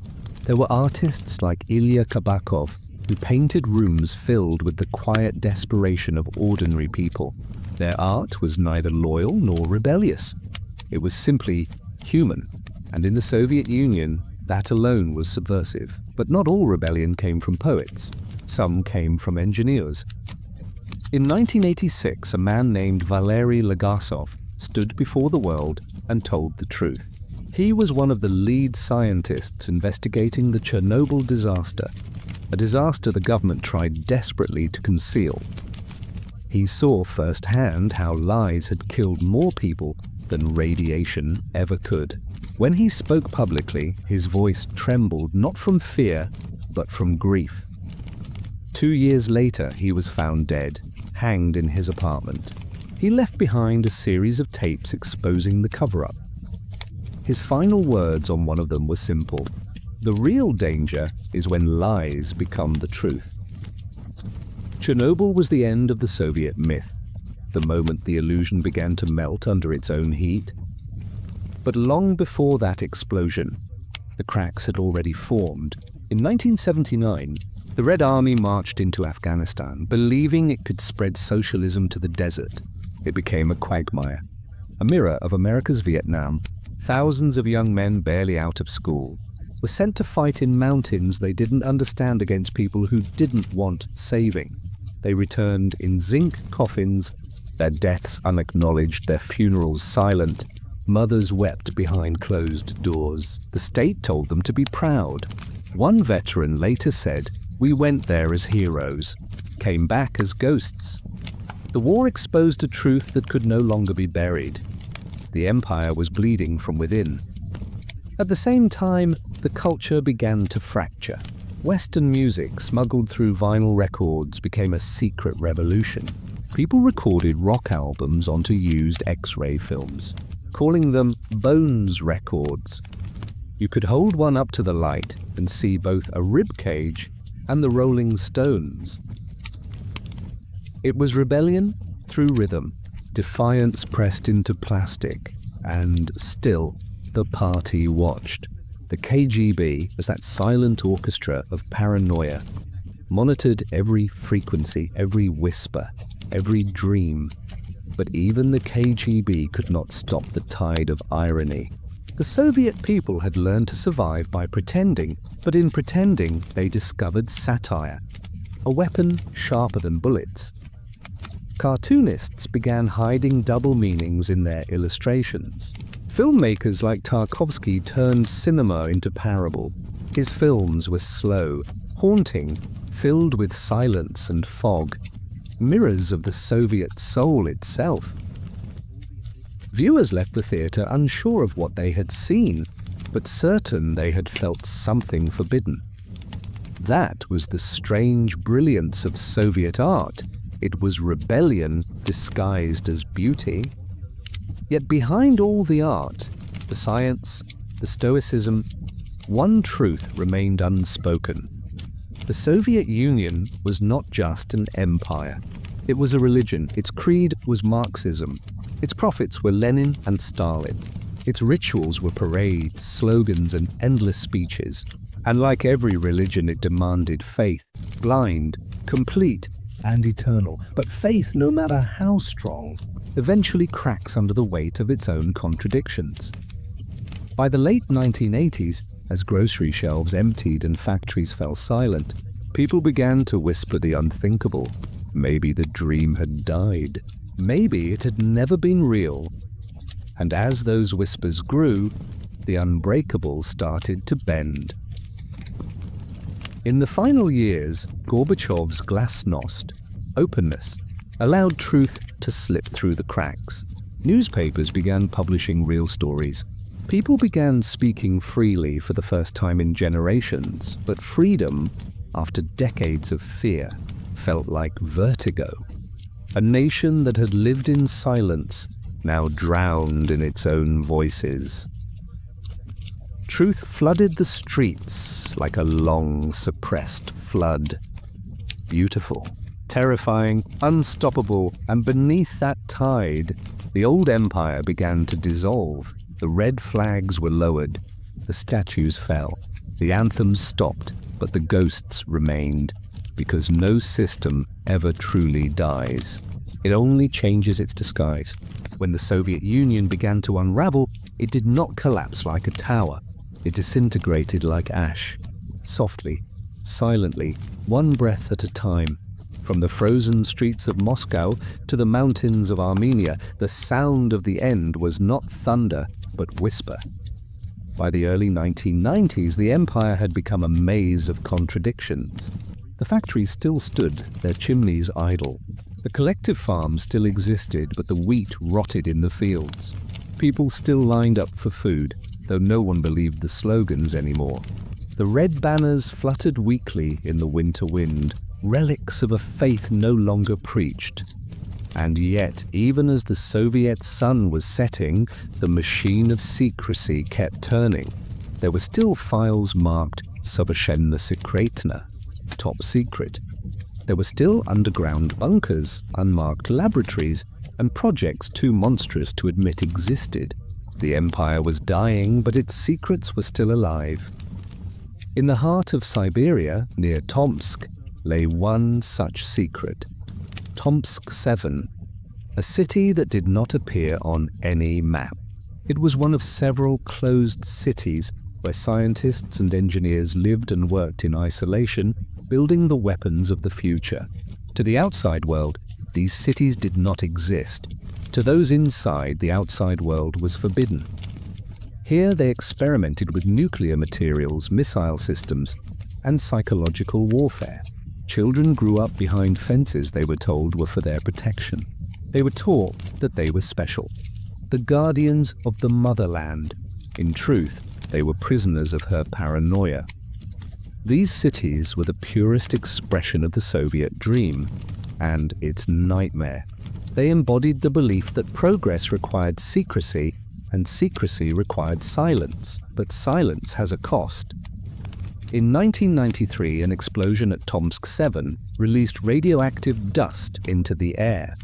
There were artists like Ilya Kabakov, who painted rooms filled with the quiet desperation of ordinary people. Their art was neither loyal nor rebellious. It was simply human, and in the Soviet Union, that alone was subversive. But not all rebellion came from poets. Some came from engineers. In 1986, a man named Valery Legasov stood before the world and told the truth. He was one of the lead scientists investigating the Chernobyl disaster, a disaster the government tried desperately to conceal. He saw firsthand how lies had killed more people than radiation ever could. When he spoke publicly, his voice trembled not from fear, but from grief. 2 years later, he was found dead, hanged in his apartment. He left behind a series of tapes exposing the cover-up. His final words on one of them were simple: "The real danger is when lies become the truth." Chernobyl was the end of the Soviet myth, the moment the illusion began to melt under its own heat. But long before that explosion, the cracks had already formed. In 1979, the Red Army marched into Afghanistan, believing it could spread socialism to the desert. It became a quagmire, a mirror of America's Vietnam. Thousands of young men barely out of school were sent to fight in mountains they didn't understand against people who didn't want saving. They returned in zinc coffins, their deaths unacknowledged, their funerals silent. Mothers wept behind closed doors. The state told them to be proud. One veteran later said, "We went there as heroes, came back as ghosts." The war exposed a truth that could no longer be buried. The empire was bleeding from within. At the same time, the culture began to fracture. Western music, smuggled through vinyl records, became a secret revolution. People recorded rock albums onto used X-ray films, calling them Bones records. You could hold one up to the light and see both a rib cage and the Rolling Stones. It was rebellion through rhythm, defiance pressed into plastic, and still the party watched. The KGB, as that silent orchestra of paranoia, monitored every frequency, every whisper, every dream. But even the KGB could not stop the tide of irony. The Soviet people had learned to survive by pretending, but in pretending they discovered satire, a weapon sharper than bullets. Cartoonists began hiding double meanings in their illustrations. Filmmakers like Tarkovsky turned cinema into parable. His films were slow, haunting, filled with silence and fog, mirrors of the Soviet soul itself. Viewers left the theater unsure of what they had seen, but certain they had felt something forbidden. That was the strange brilliance of Soviet art. It was rebellion disguised as beauty. Yet behind all the art, the science, the stoicism, one truth remained unspoken. The Soviet Union was not just an empire. It was a religion. Its creed was Marxism. Its prophets were Lenin and Stalin. Its rituals were parades, slogans, and endless speeches. And like every religion, it demanded faith, blind, complete, and eternal. But faith, no matter how strong, eventually cracks under the weight of its own contradictions. By the late 1980s, as grocery shelves emptied and factories fell silent, people began to whisper the unthinkable. Maybe the dream had died. Maybe it had never been real. And as those whispers grew, the unbreakable started to bend. In the final years, Gorbachev's glasnost, openness, allowed truth to slip through the cracks. Newspapers began publishing real stories. People began speaking freely for the first time in generations, but freedom, after decades of fear, felt like vertigo. A nation that had lived in silence now drowned in its own voices. Truth flooded the streets like a long, suppressed flood. Beautiful, terrifying, unstoppable, and beneath that tide, the old empire began to dissolve. The red flags were lowered, the statues fell, the anthems stopped, but the ghosts remained, because no system ever truly dies. It only changes its disguise. When the Soviet Union began to unravel, it did not collapse like a tower. It disintegrated like ash, softly, silently, one breath at a time. From the frozen streets of Moscow to the mountains of Armenia, the sound of the end was not thunder, but whisper. By the early 1990s, the empire had become a maze of contradictions. The factories still stood, their chimneys idle. The collective farms still existed, but the wheat rotted in the fields. People still lined up for food, though no one believed the slogans anymore. The red banners fluttered weakly in the winter wind, relics of a faith no longer preached. And yet, even as the Soviet sun was setting, the machine of secrecy kept turning. There were still files marked Sovershенно Sekretna, top secret. There were still underground bunkers, unmarked laboratories, and projects too monstrous to admit existed. The empire was dying, but its secrets were still alive. In the heart of Siberia, near Tomsk, lay one such secret. Tomsk 7, a city that did not appear on any map. It was one of several closed cities where scientists and engineers lived and worked in isolation, building the weapons of the future. To the outside world, these cities did not exist. To those inside, the outside world was forbidden. Here they experimented with nuclear materials, missile systems, and psychological warfare. Children grew up behind fences they were told were for their protection. They were taught that they were special, the guardians of the motherland. In truth, they were prisoners of her paranoia. These cities were the purest expression of the Soviet dream and its nightmare. They embodied the belief that progress required secrecy and secrecy required silence, but silence has a cost. In 1993, an explosion at Tomsk 7 released radioactive dust into the air.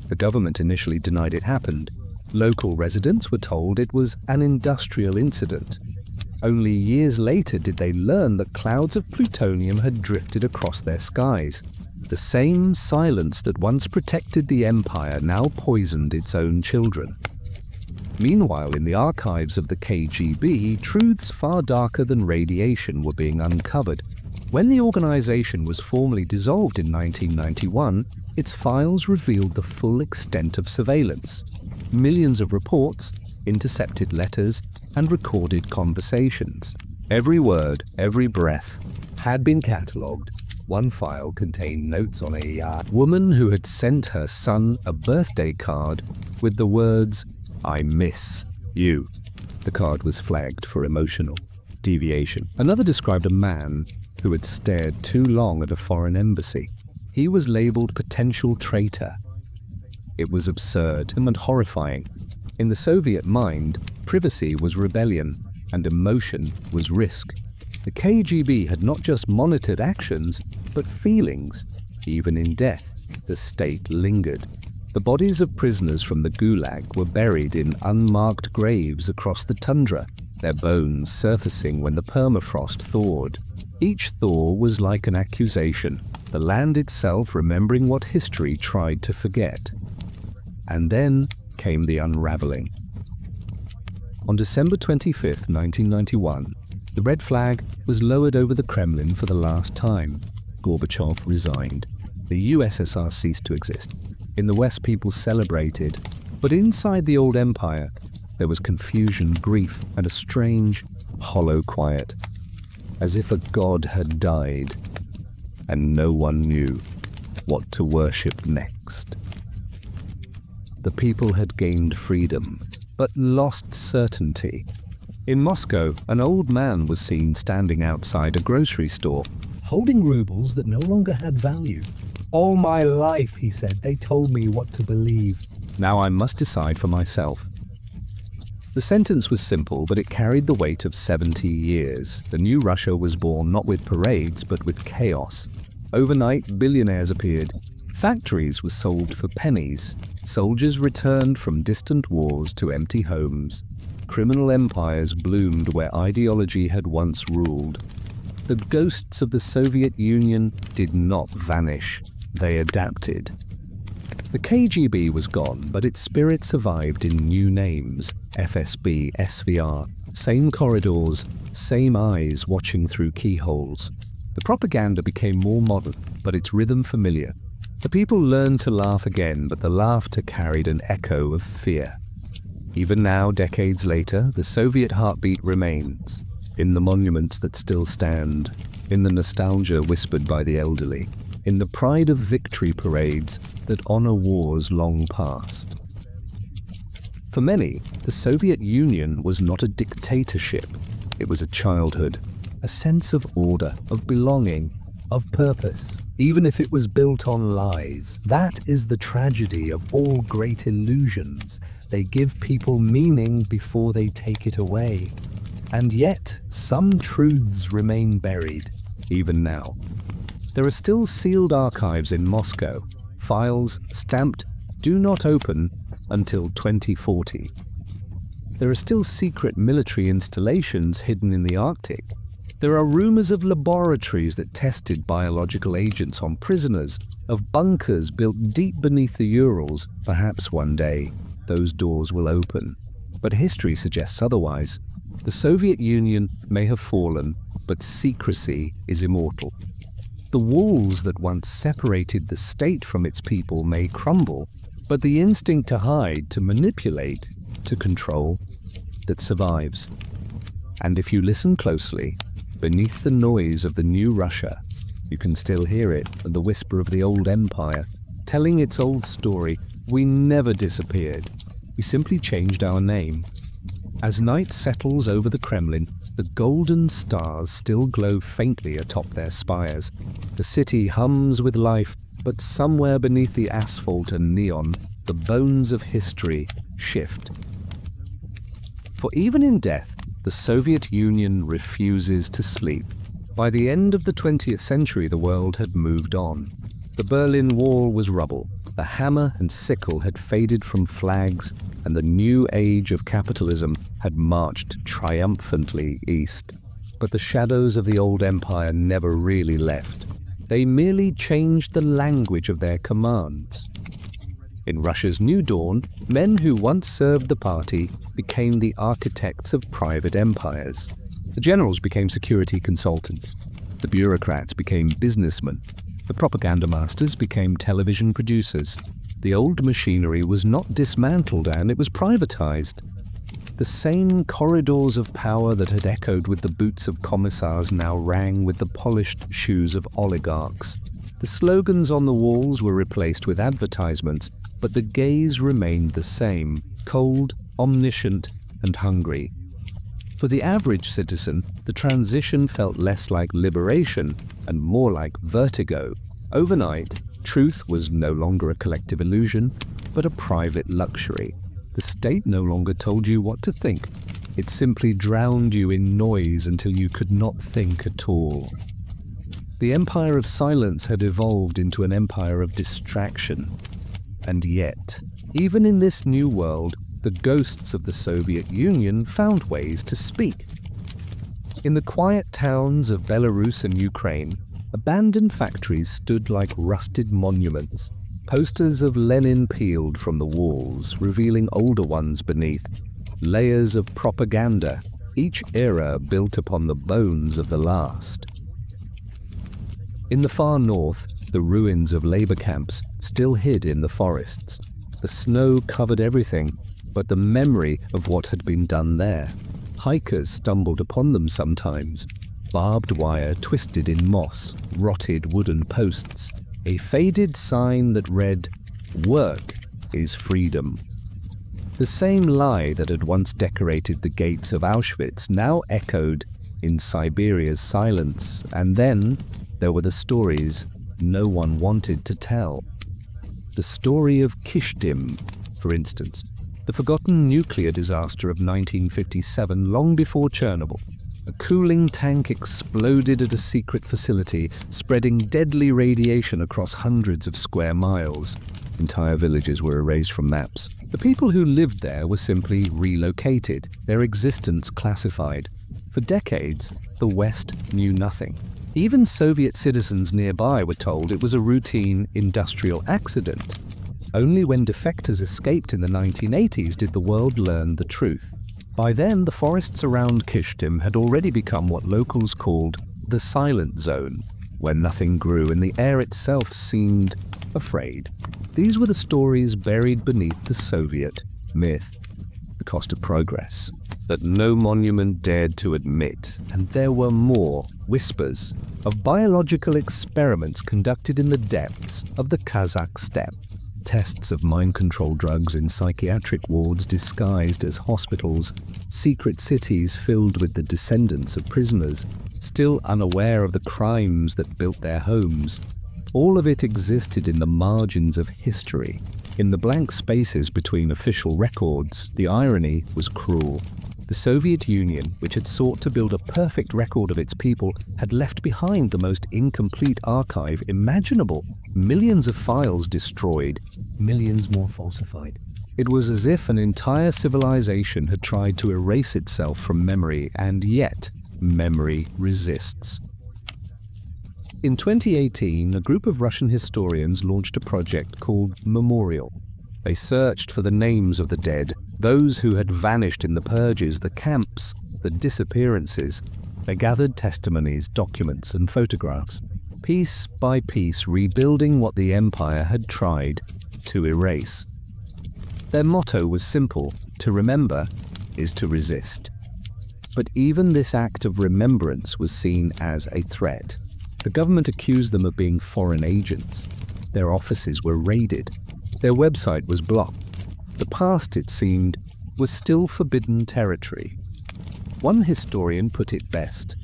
The government initially denied it happened. Local residents were told it was an industrial incident. Only years later did they learn that clouds of plutonium had drifted across their skies. The same silence that once protected the empire now poisoned its own children. Meanwhile, in the archives of the KGB, truths far darker than radiation were being uncovered. When the organization was formally dissolved in 1991, its files revealed the full extent of surveillance. Millions of reports, intercepted letters, and recorded conversations. Every word, every breath had been catalogued. One file contained notes on a woman who had sent her son a birthday card with the words, "I miss you." The card was flagged for emotional deviation. Another described a man who had stared too long at a foreign embassy. He was labeled potential traitor. It was absurd and horrifying. In the Soviet mind, privacy was rebellion and emotion was risk. The KGB had not just monitored actions, but feelings. Even in death, the state lingered. The bodies of prisoners from the Gulag were buried in unmarked graves across the tundra, their bones surfacing when the permafrost thawed. Each thaw was like an accusation, the land itself remembering what history tried to forget. And then came the unraveling. On December 25, 1991, the red flag was lowered over the Kremlin for the last time. Gorbachev resigned. The USSR ceased to exist. In the West, people celebrated, but inside the old empire, there was confusion, grief, and a strange, hollow quiet, as if a god had died, and no one knew what to worship next. The people had gained freedom, but lost certainty. In Moscow, an old man was seen standing outside a grocery store, holding rubles that no longer had value. All my life, he said, they told me what to believe. Now I must decide for myself. The sentence was simple, but it carried the weight of 70 years. The new Russia was born not with parades, but with chaos. Overnight, billionaires appeared. Factories were sold for pennies. Soldiers returned from distant wars to empty homes. Criminal empires bloomed where ideology had once ruled. The ghosts of the Soviet Union did not vanish. They adapted. The KGB was gone, but its spirit survived in new names. FSB, SVR, same corridors, same eyes watching through keyholes. The propaganda became more modern, but its rhythm familiar. The people learned to laugh again, but the laughter carried an echo of fear. Even now, decades later, the Soviet heartbeat remains, in the monuments that still stand, in the nostalgia whispered by the elderly, in the pride of victory parades that honor wars long past. For many, the Soviet Union was not a dictatorship. It was a childhood, a sense of order, of belonging, of purpose, even if it was built on lies. That is the tragedy of all great illusions. They give people meaning before they take it away. And yet, some truths remain buried, even now. There are still sealed archives in Moscow, files stamped "Do not open" until 2040. There are still secret military installations hidden in the Arctic. There are rumors of laboratories that tested biological agents on prisoners, of bunkers built deep beneath the Urals. Perhaps one day, those doors will open. But history suggests otherwise. The Soviet Union may have fallen, but secrecy is immortal. The walls that once separated the state from its people may crumble, but the instinct to hide, to manipulate, to control, that survives. And if you listen closely, beneath the noise of the new Russia, you can still hear it, the whisper of the old empire, telling its old story. We never disappeared. We simply changed our name. As night settles over the Kremlin, the golden stars still glow faintly atop their spires. The city hums with life, but somewhere beneath the asphalt and neon, the bones of history shift. For even in death, the Soviet Union refuses to sleep. By the end of the 20th century, the world had moved on. The Berlin Wall was rubble. The hammer and sickle had faded from flags, and the new age of capitalism had marched triumphantly east. But the shadows of the old empire never really left. They merely changed the language of their commands. In Russia's new dawn, men who once served the party became the architects of private empires. The generals became security consultants. The bureaucrats became businessmen. The propaganda masters became television producers. The old machinery was not dismantled, and it was privatized. The same corridors of power that had echoed with the boots of commissars now rang with the polished shoes of oligarchs. The slogans on the walls were replaced with advertisements, but the gaze remained the same, cold, omniscient, and hungry. For the average citizen, the transition felt less like liberation and more like vertigo. Overnight, truth was no longer a collective illusion, but a private luxury. The state no longer told you what to think. It simply drowned you in noise until you could not think at all. The empire of silence had evolved into an empire of distraction. And yet, even in this new world, the ghosts of the Soviet Union found ways to speak. In the quiet towns of Belarus and Ukraine, abandoned factories stood like rusted monuments, posters of Lenin peeled from the walls, revealing older ones beneath, layers of propaganda, each era built upon the bones of the last. In the far north, the ruins of labor camps still hid in the forests. The snow covered everything but the memory of what had been done there. Hikers stumbled upon them sometimes, barbed wire twisted in moss, rotted wooden posts, a faded sign that read, "Work is freedom." The same lie that had once decorated the gates of Auschwitz now echoed in Siberia's silence, and then there were the stories no one wanted to tell. The story of Kishdim, for instance, the forgotten nuclear disaster of 1957, long before Chernobyl. A cooling tank exploded at a secret facility, spreading deadly radiation across hundreds of square miles. Entire villages were erased from maps. The people who lived there were simply relocated, their existence classified. For decades, the West knew nothing. Even Soviet citizens nearby were told it was a routine industrial accident. Only when defectors escaped in the 1980s did the world learn the truth. By then, the forests around Kishdim had already become what locals called the silent zone, where nothing grew and the air itself seemed afraid. These were the stories buried beneath the Soviet myth, the cost of progress, that no monument dared to admit. And there were more whispers of biological experiments conducted in the depths of the Kazakh steppe. Tests of mind control drugs in psychiatric wards disguised as hospitals, secret cities filled with the descendants of prisoners, still unaware of the crimes that built their homes. All of it existed in the margins of history. In the blank spaces between official records, the irony was cruel. The Soviet Union, which had sought to build a perfect record of its people, had left behind the most incomplete archive imaginable. Millions of files destroyed, millions more falsified. It was as if an entire civilization had tried to erase itself from memory, and yet memory resists. In 2018, a group of Russian historians launched a project called Memorial. They searched for the names of the dead, those who had vanished in the purges, the camps, the disappearances. They gathered testimonies, documents, and photographs, piece by piece rebuilding what the empire had tried to erase. Their motto was simple: to remember is to resist. But even this act of remembrance was seen as a threat. The government accused them of being foreign agents. Their offices were raided. Their website was blocked. The past, it seemed, was still forbidden territory. One historian put it best: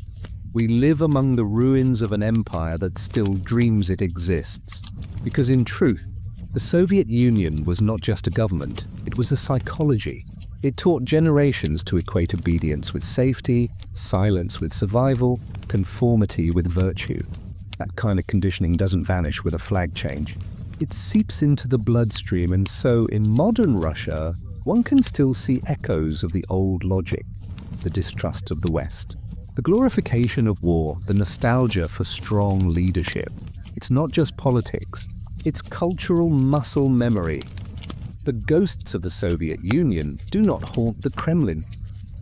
"We live among the ruins of an empire that still dreams it exists." Because in truth, the Soviet Union was not just a government, it was a psychology. It taught generations to equate obedience with safety, silence with survival, conformity with virtue. That kind of conditioning doesn't vanish with a flag change. It seeps into the bloodstream, and so in modern Russia, one can still see echoes of the old logic, the distrust of the West, the glorification of war, the nostalgia for strong leadership. It's not just politics, it's cultural muscle memory. The ghosts of the Soviet Union do not haunt the Kremlin.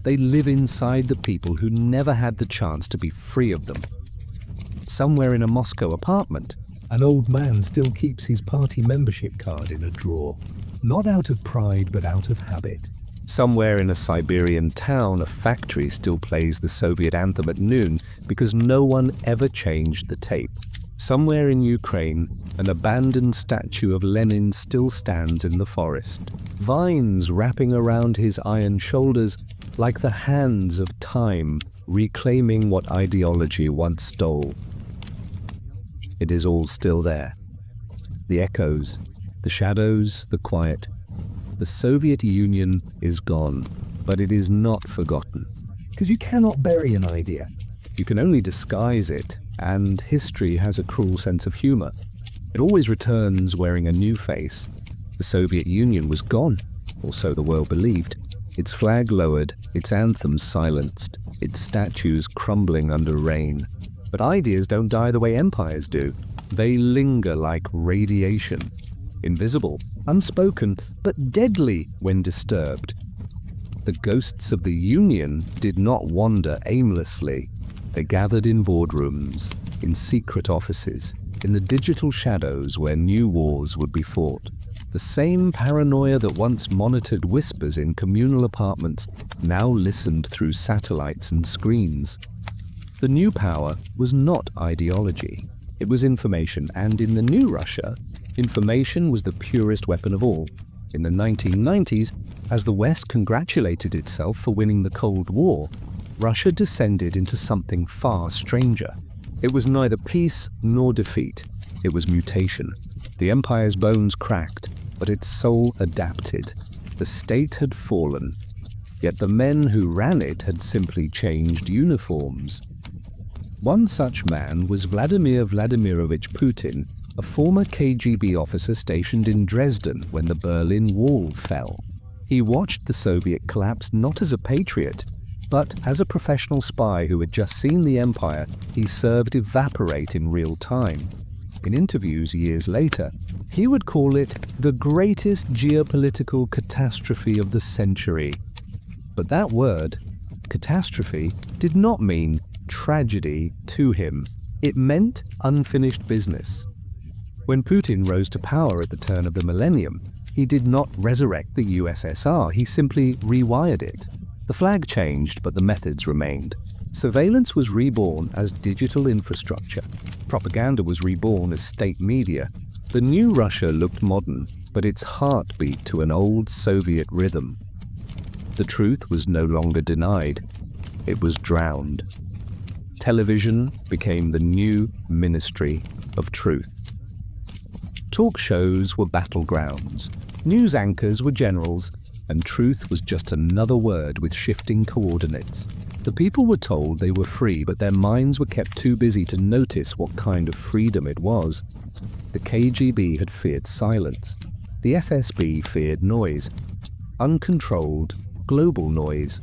They live inside the people who never had the chance to be free of them. Somewhere in a Moscow apartment, An old man still keeps his party membership card in a drawer, not out of pride but out of habit. somewhere in a Siberian town, a factory still plays the Soviet anthem at noon because no one ever changed the tape. Somewhere in Ukraine, an abandoned statue of Lenin still stands in the forest, vines wrapping around his iron shoulders like the hands of time reclaiming what ideology once stole. It is all still there. The echoes, the shadows, the quiet. The Soviet Union is gone, but it is not forgotten. Because you cannot bury an idea. You can only disguise it, and history has a cruel sense of humor. It always returns wearing a new face. The Soviet Union was gone, or so the world believed. Its flag lowered, its anthems silenced, its statues crumbling under rain. But ideas don't die the way empires do. They linger like radiation, invisible, unspoken, but deadly when disturbed. The ghosts of the Union did not wander aimlessly. They gathered in boardrooms, in secret offices, in the digital shadows where new wars would be fought. The same paranoia that once monitored whispers in communal apartments now listened through satellites and screens. The new power was not ideology. It was information, and in the new Russia, information was the purest weapon of all. In the 1990s, as the West congratulated itself for winning the Cold War, Russia descended into something far stranger. It was neither peace nor defeat. It was mutation. The empire's bones cracked, but its soul adapted. The state had fallen, yet the men who ran it had simply changed uniforms. One such man was Vladimir Vladimirovich Putin, a former KGB officer stationed in Dresden when the Berlin Wall fell. He watched the Soviet collapse not as a patriot, but as a professional spy who had just seen the empire he served evaporate in real time. In interviews years later, he would call it the greatest geopolitical catastrophe of the century. But that word, catastrophe, did not mean tragedy to him. It meant unfinished business. When Putin rose to power at the turn of the millennium, he did not resurrect the USSR, he simply rewired it. The flag changed, but the methods remained. Surveillance was reborn as digital infrastructure. Propaganda was reborn as state media. The new Russia looked modern, but its heart beat to an old Soviet rhythm. The truth was no longer denied. It was drowned. Television became the new ministry of truth. Talk shows were battlegrounds. News anchors were generals, and truth was just another word with shifting coordinates. The people were told they were free, but their minds were kept too busy to notice what kind of freedom it was. The KGB had feared silence. The FSB feared noise. Uncontrolled, global noise.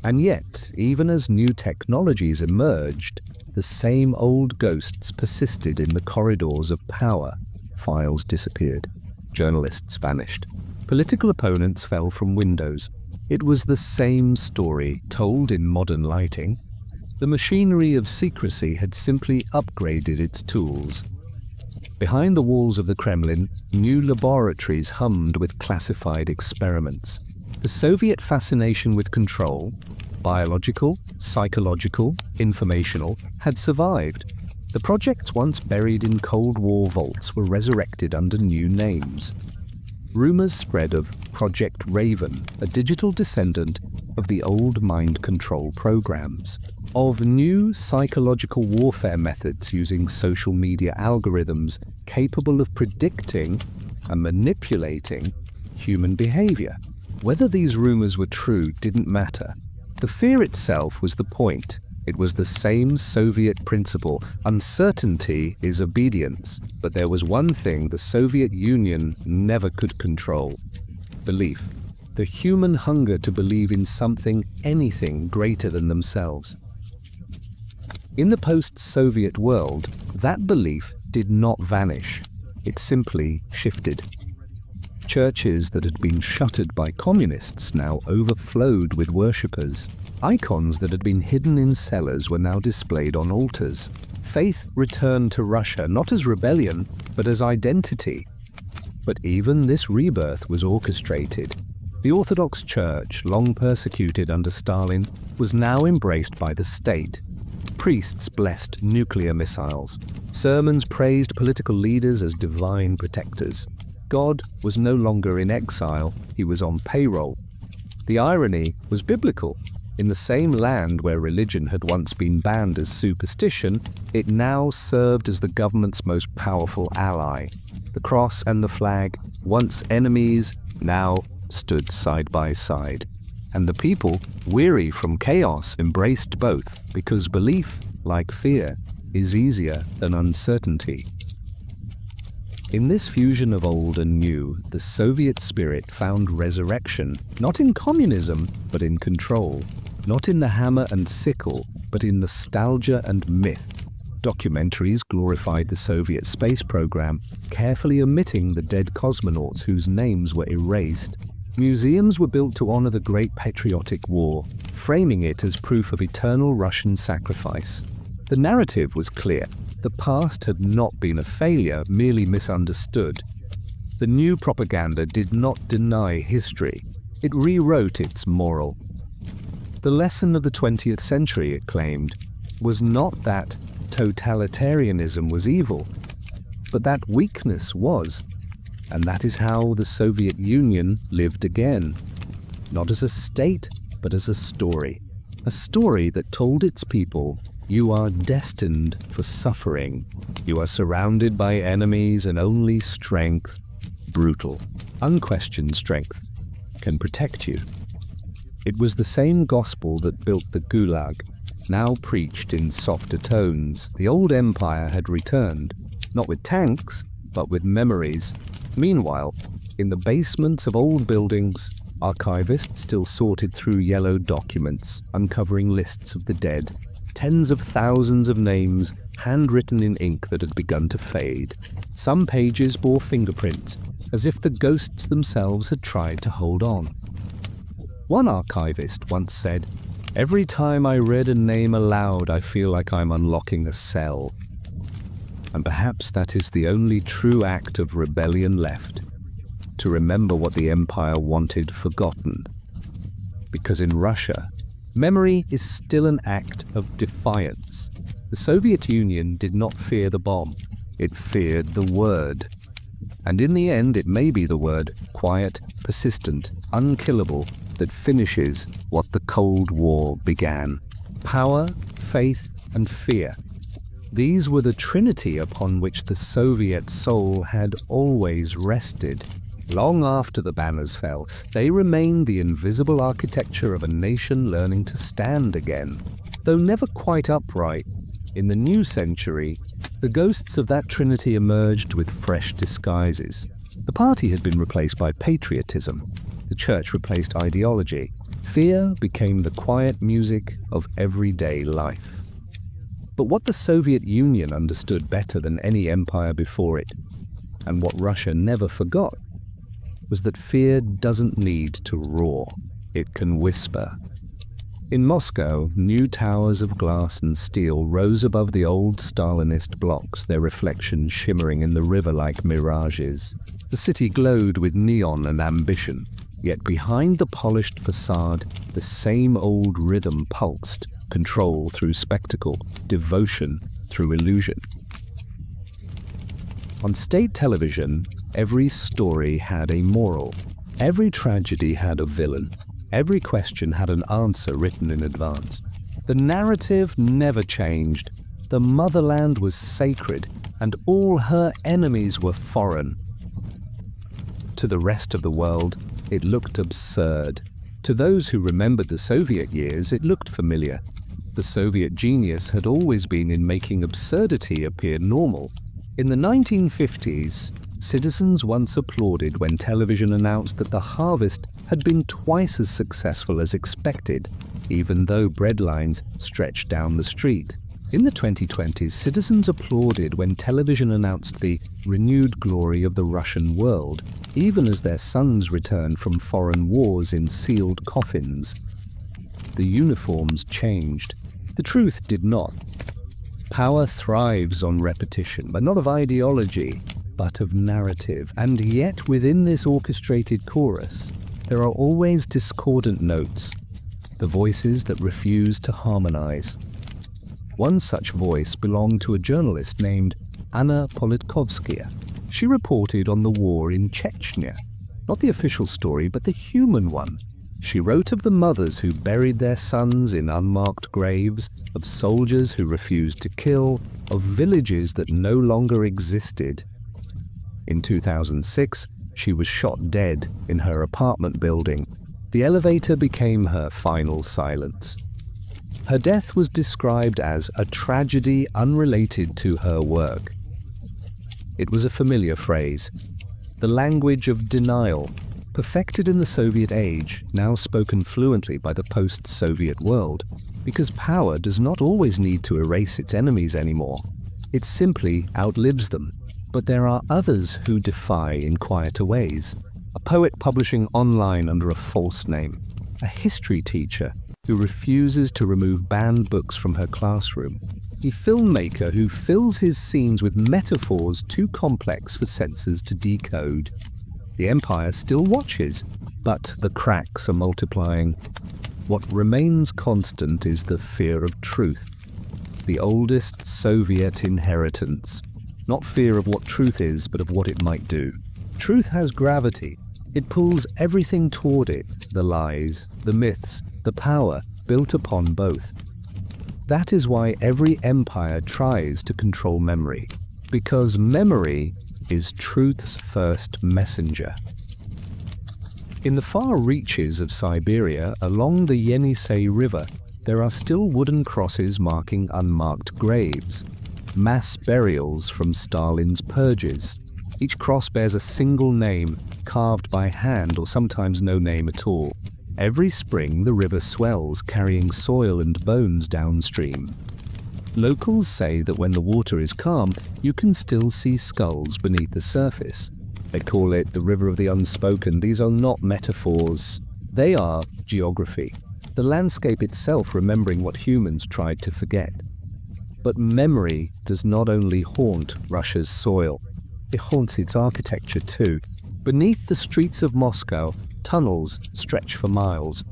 And yet, even as new technologies emerged, the same old ghosts persisted in the corridors of power. Files disappeared. Journalists vanished. Political opponents fell from windows. It was the same story, told in modern lighting. The machinery of secrecy had simply upgraded its tools. Behind the walls of the Kremlin, new laboratories hummed with classified experiments. The Soviet fascination with control, biological, psychological, informational, had survived. The projects once buried in Cold War vaults were resurrected under new names. Rumors spread of Project Raven, a digital descendant of the old mind control programs, of new psychological warfare methods using social media algorithms capable of predicting and manipulating human behavior. Whether these rumors were true didn't matter. The fear itself was the point. It was the same Soviet principle. Uncertainty is obedience. But there was one thing the Soviet Union never could control: belief. The human hunger to believe in something, anything greater than themselves. In the post-Soviet world, that belief did not vanish. It simply shifted. Churches that had been shuttered by communists now overflowed with worshippers. Icons that had been hidden in cellars were now displayed on altars. Faith returned to Russia not as rebellion, but as identity. But even this rebirth was orchestrated. The Orthodox Church, long persecuted under Stalin, was now embraced by the state. Priests blessed nuclear missiles. Sermons praised political leaders as divine protectors. God was no longer in exile, he was on payroll. The irony was biblical. In the same land where religion had once been banned as superstition, it now served as the government's most powerful ally. The cross and the flag, once enemies, now stood side by side. And the people, weary from chaos, embraced both, because belief, like fear, is easier than uncertainty. In this fusion of old and new, the Soviet spirit found resurrection, not in communism, but in control, not in the hammer and sickle, but in nostalgia and myth. Documentaries glorified the Soviet space program, carefully omitting the dead cosmonauts whose names were erased. Museums were built to honor the Great Patriotic War, framing it as proof of eternal Russian sacrifice. The narrative was clear. The past had not been a failure, merely misunderstood. The new propaganda did not deny history. It rewrote its moral. The lesson of the 20th century, it claimed, was not that totalitarianism was evil, but that weakness was. And that is how the Soviet Union lived again. Not as a state, but as a story. A story that told its people, you are destined for suffering. You are surrounded by enemies and only strength, brutal, unquestioned strength, can protect you. It was the same gospel that built the Gulag, now preached in softer tones. The old empire had returned, not with tanks, but with memories. Meanwhile, in the basements of old buildings, archivists still sorted through yellow documents, uncovering lists of the dead. Tens of thousands of names, handwritten in ink that had begun to fade. Some pages bore fingerprints, as if the ghosts themselves had tried to hold on. One archivist once said, "Every time I read a name aloud, I feel like I'm unlocking a cell." And perhaps that is the only true act of rebellion left, to remember what the empire wanted forgotten. Because in Russia, memory is still an act of defiance. The Soviet Union did not fear the bomb, it feared the word. And in the end, it may be the word, quiet, persistent, unkillable, that finishes what the Cold War began. Power, faith, and fear. These were the trinity upon which the Soviet soul had always rested. Long after the banners fell, they remained the invisible architecture of a nation learning to stand again. Though never quite upright, in the new century, the ghosts of that trinity emerged with fresh disguises. The party had been replaced by patriotism. The church replaced ideology. Fear became the quiet music of everyday life. But what the Soviet Union understood better than any empire before it, and what Russia never forgot, was that fear doesn't need to roar, it can whisper. In Moscow, new towers of glass and steel rose above the old Stalinist blocks, their reflections shimmering in the river like mirages. The city glowed with neon and ambition, yet behind the polished facade, the same old rhythm pulsed, control through spectacle, devotion through illusion. On state television, every story had a moral. Every tragedy had a villain. Every question had an answer written in advance. The narrative never changed. The motherland was sacred, and all her enemies were foreign. To the rest of the world, it looked absurd. To those who remembered the Soviet years, it looked familiar. The Soviet genius had always been in making absurdity appear normal. In the 1950s, citizens once applauded when television announced that the harvest had been twice as successful as expected, even though breadlines stretched down the street. In the 2020s, citizens applauded when television announced the renewed glory of the Russian world, even as their sons returned from foreign wars in sealed coffins. The uniforms changed. The truth did not. Power thrives on repetition, but not of ideology, but of narrative. And yet within this orchestrated chorus, there are always discordant notes, the voices that refuse to harmonize. One such voice belonged to a journalist named Anna Politkovskaya. She reported on the war in Chechnya, not the official story, but the human one. She wrote of the mothers who buried their sons in unmarked graves, of soldiers who refused to kill, of villages that no longer existed. In 2006, she was shot dead in her apartment building. The elevator became her final silence. Her death was described as a tragedy unrelated to her work. It was a familiar phrase. The language of denial, perfected in the Soviet age, now spoken fluently by the post-Soviet world, because power does not always need to erase its enemies anymore. It simply outlives them. But there are others who defy in quieter ways. A poet publishing online under a false name. A history teacher who refuses to remove banned books from her classroom. A filmmaker who fills his scenes with metaphors too complex for censors to decode. The empire still watches, but the cracks are multiplying. What remains constant is the fear of truth, the oldest Soviet inheritance. Not fear of what truth is, but of what it might do. Truth has gravity. It pulls everything toward it, the lies, the myths, the power built upon both. That is why every empire tries to control memory, because memory is truth's first messenger. In the far reaches of Siberia, along the Yenisei River, there are still wooden crosses marking unmarked graves, mass burials from Stalin's purges. Each cross bears a single name, carved by hand or sometimes no name at all. Every spring the river swells, carrying soil and bones downstream. Locals say that when the water is calm, you can still see skulls beneath the surface. They call it the river of the unspoken. These are not metaphors. They are geography, the landscape itself remembering what humans tried to forget. But memory does not only haunt Russia's soil, it haunts its architecture too. Beneath the streets of Moscow, tunnels stretch for miles.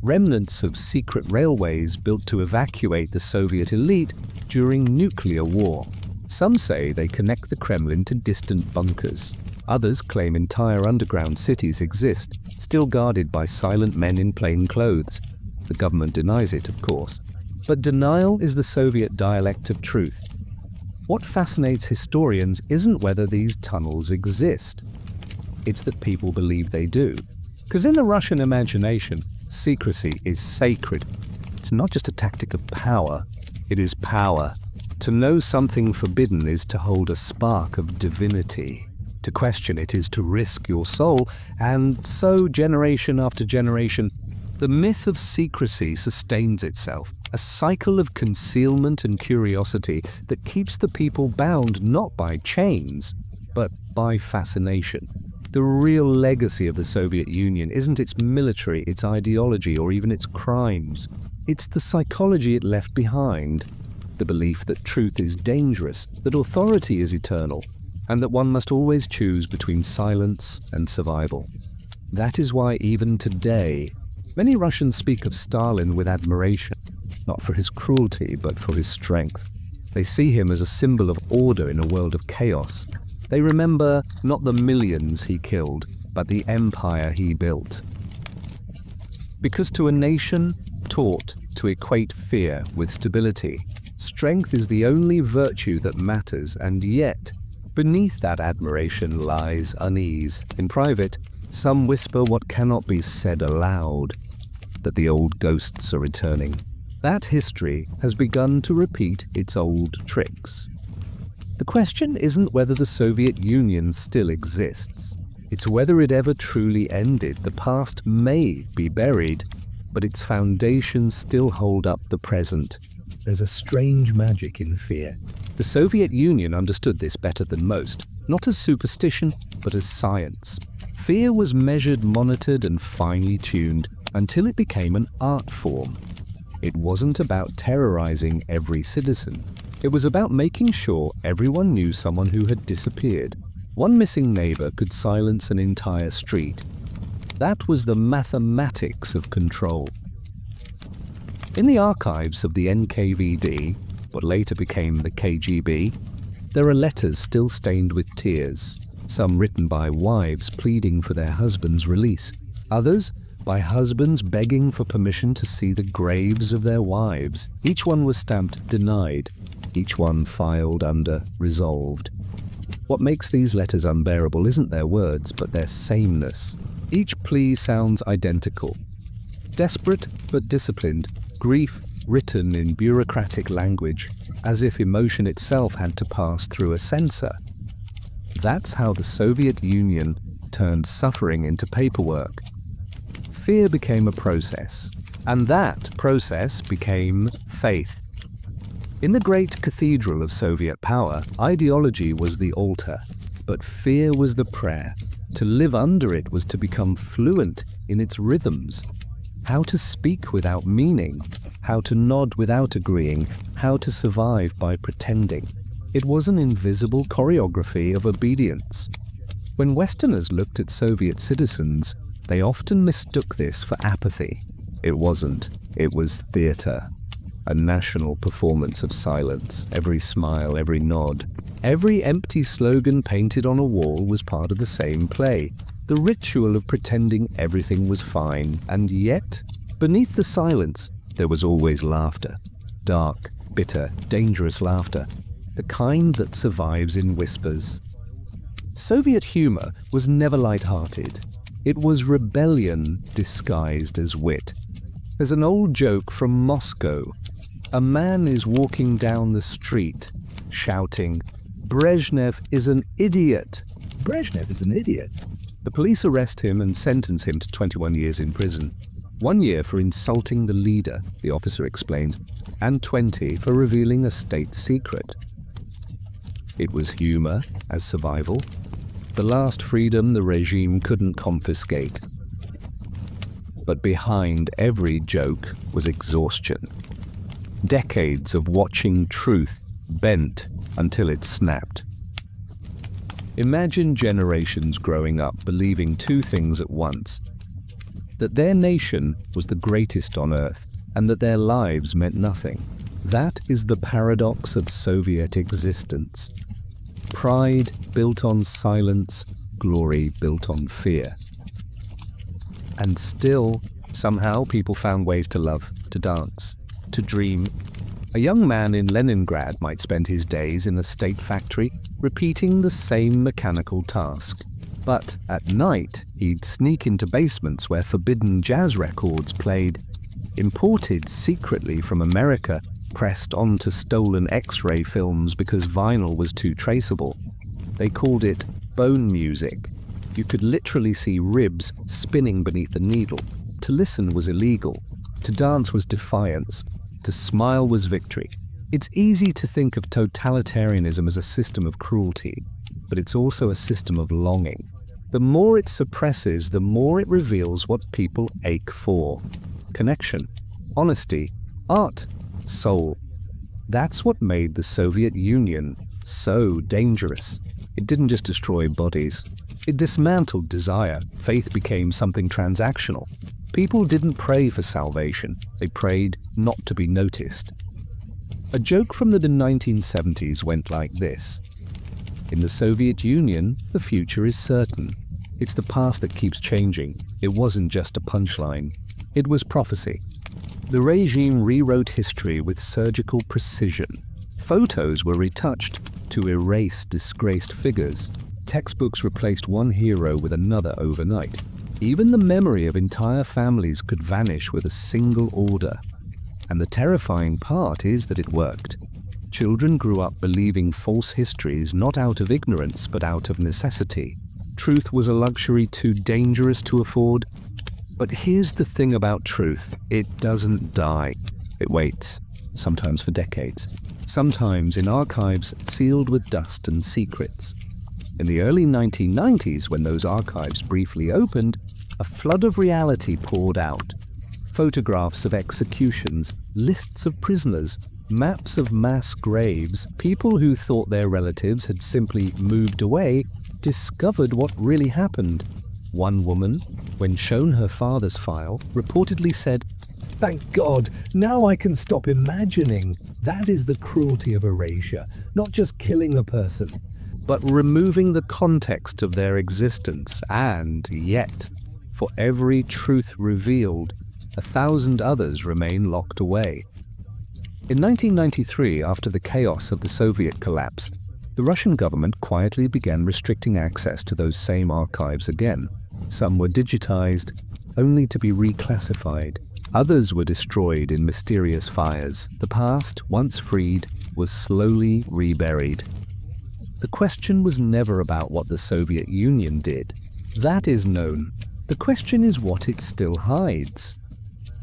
Remnants of secret railways built to evacuate the Soviet elite during nuclear war. Some say they connect the Kremlin to distant bunkers. Others claim entire underground cities exist, still guarded by silent men in plain clothes. The government denies it, of course. But denial is the Soviet dialect of truth. What fascinates historians isn't whether these tunnels exist. It's that people believe they do. Because in the Russian imagination, secrecy is sacred. It's not just a tactic of power, it is power. To know something forbidden is to hold a spark of divinity. To question it is to risk your soul, and so generation after generation, the myth of secrecy sustains itself, a cycle of concealment and curiosity that keeps the people bound not by chains, but by fascination. The real legacy of the Soviet Union isn't its military, its ideology, or even its crimes. It's the psychology it left behind, the belief that truth is dangerous, that authority is eternal, and that one must always choose between silence and survival. That is why even today, many Russians speak of Stalin with admiration, not for his cruelty, but for his strength. They see him as a symbol of order in a world of chaos. They remember not the millions he killed, but the empire he built. Because to a nation taught to equate fear with stability, strength is the only virtue that matters, and yet, beneath that admiration lies unease. In private, some whisper what cannot be said aloud, that the old ghosts are returning. That history has begun to repeat its old tricks. The question isn't whether the Soviet Union still exists. It's whether it ever truly ended. The past may be buried, but its foundations still hold up the present. There's a strange magic in fear. The Soviet Union understood this better than most, not as superstition, but as science. Fear was measured, monitored, and finely tuned until it became an art form. It wasn't about terrorizing every citizen. It was about making sure everyone knew someone who had disappeared. One missing neighbor could silence an entire street. That was the mathematics of control. In the archives of the NKVD, what later became the KGB, there are letters still stained with tears, some written by wives pleading for their husbands' release, others by husbands begging for permission to see the graves of their wives. Each one was stamped denied, each one filed under resolved. What makes these letters unbearable isn't their words, but their sameness. Each plea sounds identical. Desperate but disciplined, grief written in bureaucratic language, as if emotion itself had to pass through a censor. That's how the Soviet Union turned suffering into paperwork. Fear became a process, and that process became faith. In the great cathedral of Soviet power, ideology was the altar, but fear was the prayer. To live under it was to become fluent in its rhythms. How to speak without meaning, how to nod without agreeing, how to survive by pretending. It was an invisible choreography of obedience. When Westerners looked at Soviet citizens, they often mistook this for apathy. It wasn't. It was theater. A national performance of silence. Every smile, every nod, every empty slogan painted on a wall was part of the same play. The ritual of pretending everything was fine, and yet, beneath the silence, there was always laughter. Dark, bitter, dangerous laughter. The kind that survives in whispers. Soviet humor was never light-hearted. It was rebellion disguised as wit. There's an old joke from Moscow. A man is walking down the street, shouting, "Brezhnev is an idiot!" Brezhnev is an idiot. The police arrest him and sentence him to 21 years in prison. 1 year for insulting the leader, the officer explains, and 20 for revealing a state secret. It was humor as survival. The last freedom the regime couldn't confiscate. But behind every joke was exhaustion. Decades of watching truth bent until it snapped. Imagine generations growing up believing two things at once: that their nation was the greatest on earth and that their lives meant nothing. That is the paradox of Soviet existence. Pride built on silence, glory built on fear. And still, somehow people found ways to love, to dance, to dream. A young man in Leningrad might spend his days in a state factory, repeating the same mechanical task. But at night, he'd sneak into basements where forbidden jazz records played, imported secretly from America, pressed onto stolen X-ray films because vinyl was too traceable. They called it bone music. You could literally see ribs spinning beneath the needle. To listen was illegal. To dance was defiance. To smile was victory. It's easy to think of totalitarianism as a system of cruelty, but it's also a system of longing. The more it suppresses, the more it reveals what people ache for. Connection, honesty, art, soul. That's what made the Soviet Union so dangerous. It didn't just destroy bodies. It dismantled desire. Faith became something transactional. People didn't pray for salvation. They prayed not to be noticed. A joke from the 1970s went like this. In the Soviet Union, the future is certain. It's the past that keeps changing. It wasn't just a punchline. It was prophecy. The regime rewrote history with surgical precision. Photos were retouched to erase disgraced figures. Textbooks replaced one hero with another overnight. Even the memory of entire families could vanish with a single order. And the terrifying part is that it worked. Children grew up believing false histories not out of ignorance but out of necessity. Truth was a luxury too dangerous to afford. But here's the thing about truth. It doesn't die. It waits, sometimes for decades, sometimes in archives sealed with dust and secrets. In the early 1990s, when those archives briefly opened, a flood of reality poured out. Photographs of executions, lists of prisoners, maps of mass graves. People who thought their relatives had simply moved away discovered what really happened. One woman, when shown her father's file, reportedly said, Thank God, now I can stop imagining. That is the cruelty of erasure, not just killing a person. but removing the context of their existence, and yet, for every truth revealed, 1,000 others remain locked away. In 1993, after the chaos of the Soviet collapse, the Russian government quietly began restricting access to those same archives again. Some were digitized, only to be reclassified. Others were destroyed in mysterious fires. The past, once freed, was slowly reburied. The question was never about what the Soviet Union did. That is known. The question is what it still hides.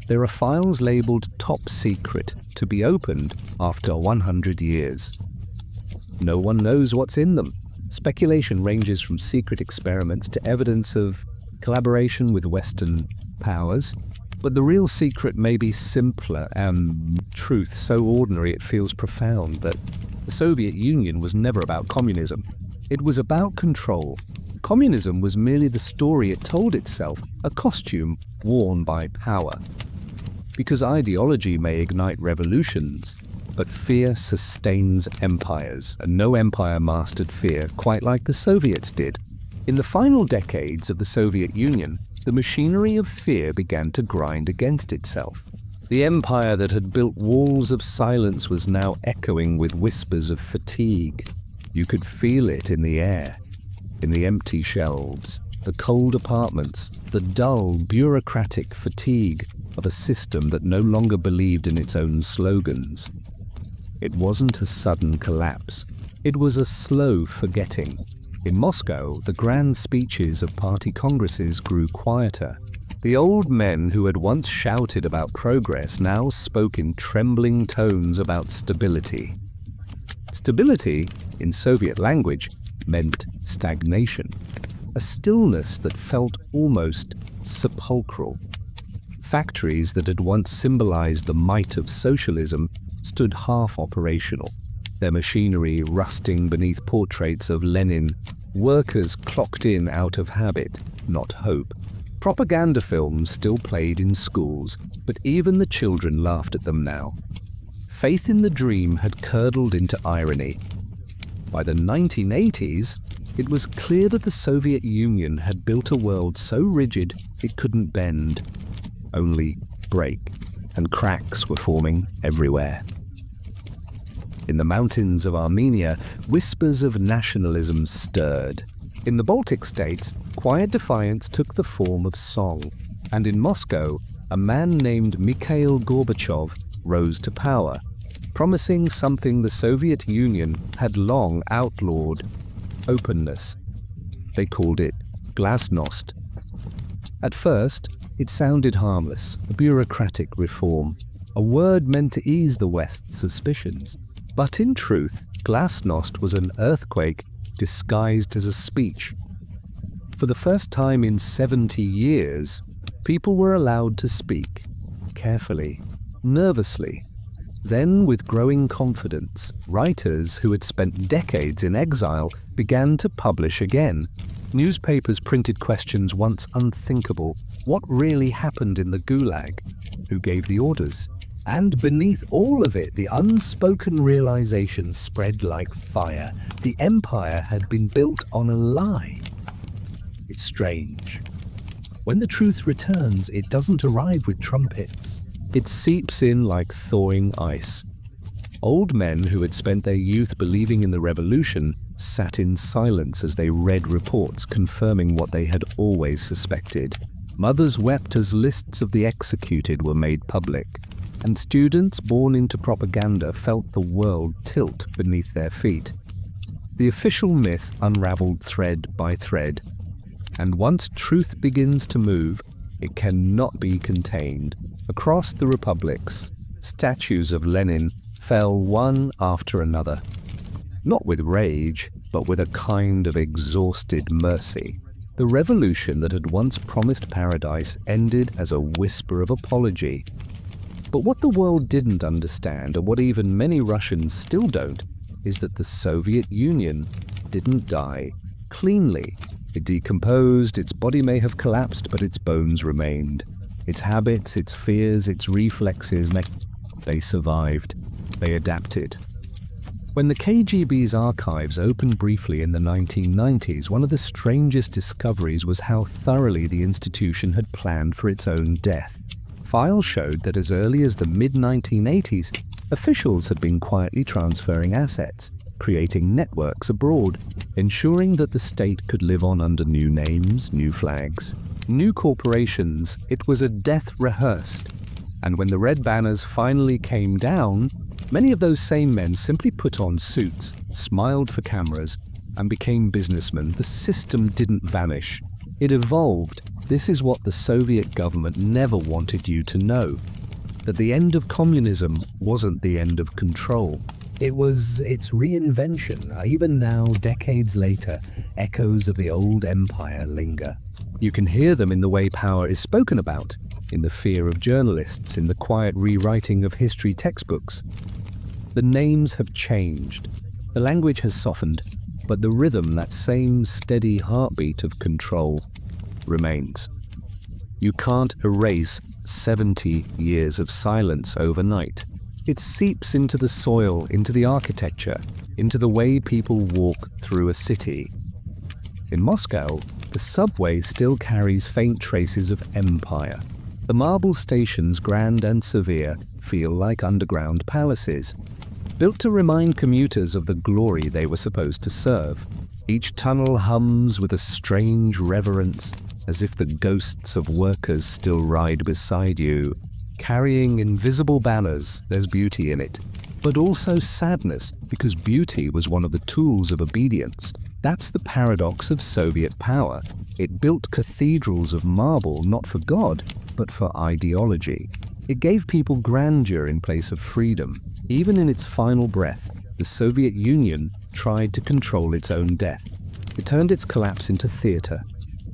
There are files labeled top secret to be opened after 100 years. No one knows what's in them. Speculation ranges from secret experiments to evidence of collaboration with Western powers. But the real secret may be simpler and truth so ordinary it feels profound that the Soviet Union was never about communism. It was about control. Communism was merely the story it told itself, a costume worn by power. Because ideology may ignite revolutions, but fear sustains empires, and no empire mastered fear quite like the Soviets did. In the final decades of the Soviet Union, the machinery of fear began to grind against itself. The empire that had built walls of silence was now echoing with whispers of fatigue. You could feel it in the air, in the empty shelves, the cold apartments, the dull, bureaucratic fatigue of a system that no longer believed in its own slogans. It wasn't a sudden collapse. It was a slow forgetting. In Moscow, the grand speeches of party congresses grew quieter. The old men who had once shouted about progress now spoke in trembling tones about stability. Stability, in Soviet language, meant stagnation, a stillness that felt almost sepulchral. Factories that had once symbolized the might of socialism stood half operational, their machinery rusting beneath portraits of Lenin. Workers clocked in out of habit, not hope. Propaganda films still played in schools, but even the children laughed at them now. Faith in the dream had curdled into irony. By the 1980s, it was clear that the Soviet Union had built a world so rigid it couldn't bend, only break, and cracks were forming everywhere. In the mountains of Armenia, whispers of nationalism stirred. In the Baltic states, quiet defiance took the form of song. And in Moscow, a man named Mikhail Gorbachev rose to power, promising something the Soviet Union had long outlawed: openness. They called it glasnost. At first, it sounded harmless, a bureaucratic reform, a word meant to ease the West's suspicions. But in truth, glasnost was an earthquake disguised as a speech. For the first time in 70 years, people were allowed to speak, carefully, nervously. Then, with growing confidence, writers who had spent decades in exile began to publish again. Newspapers printed questions once unthinkable. What really happened in the Gulag? Who gave the orders? And beneath all of it, the unspoken realization spread like fire. The empire had been built on a lie. It's strange. When the truth returns, it doesn't arrive with trumpets. It seeps in like thawing ice. Old men who had spent their youth believing in the revolution sat in silence as they read reports confirming what they had always suspected. Mothers wept as lists of the executed were made public. And students born into propaganda felt the world tilt beneath their feet. The official myth unraveled thread by thread, and once truth begins to move, it cannot be contained. Across the republics, statues of Lenin fell one after another, not with rage, but with a kind of exhausted mercy. The revolution that had once promised paradise ended as a whisper of apology. But what the world didn't understand, and what even many Russians still don't, is that the Soviet Union didn't die cleanly. It decomposed, its body may have collapsed, but its bones remained. Its habits, its fears, its reflexes, they survived. They adapted. When the KGB's archives opened briefly in the 1990s, one of the strangest discoveries was how thoroughly the institution had planned for its own death. Files showed that as early as the mid-1980s, officials had been quietly transferring assets, creating networks abroad, ensuring that the state could live on under new names, new flags, new corporations. It was a death rehearsed. And when the red banners finally came down, many of those same men simply put on suits, smiled for cameras, and became businessmen, the system didn't vanish. It evolved. This is what the Soviet government never wanted you to know. That the end of communism wasn't the end of control. It was its reinvention. Even now, decades later, echoes of the old empire linger. You can hear them in the way power is spoken about, in the fear of journalists, in the quiet rewriting of history textbooks. The names have changed. The language has softened, but the rhythm, that same steady heartbeat of control, remains. You can't erase 70 years of silence overnight. It seeps into the soil, into the architecture, into the way people walk through a city. In Moscow, the subway still carries faint traces of empire. The marble stations, grand and severe, feel like underground palaces, built to remind commuters of the glory they were supposed to serve. Each tunnel hums with a strange reverence, as if the ghosts of workers still ride beside you. Carrying invisible banners, there's beauty in it, but also sadness, because beauty was one of the tools of obedience. That's the paradox of Soviet power. It built cathedrals of marble not for God, but for ideology. It gave people grandeur in place of freedom. Even in its final breath, the Soviet Union tried to control its own death. It turned its collapse into theater,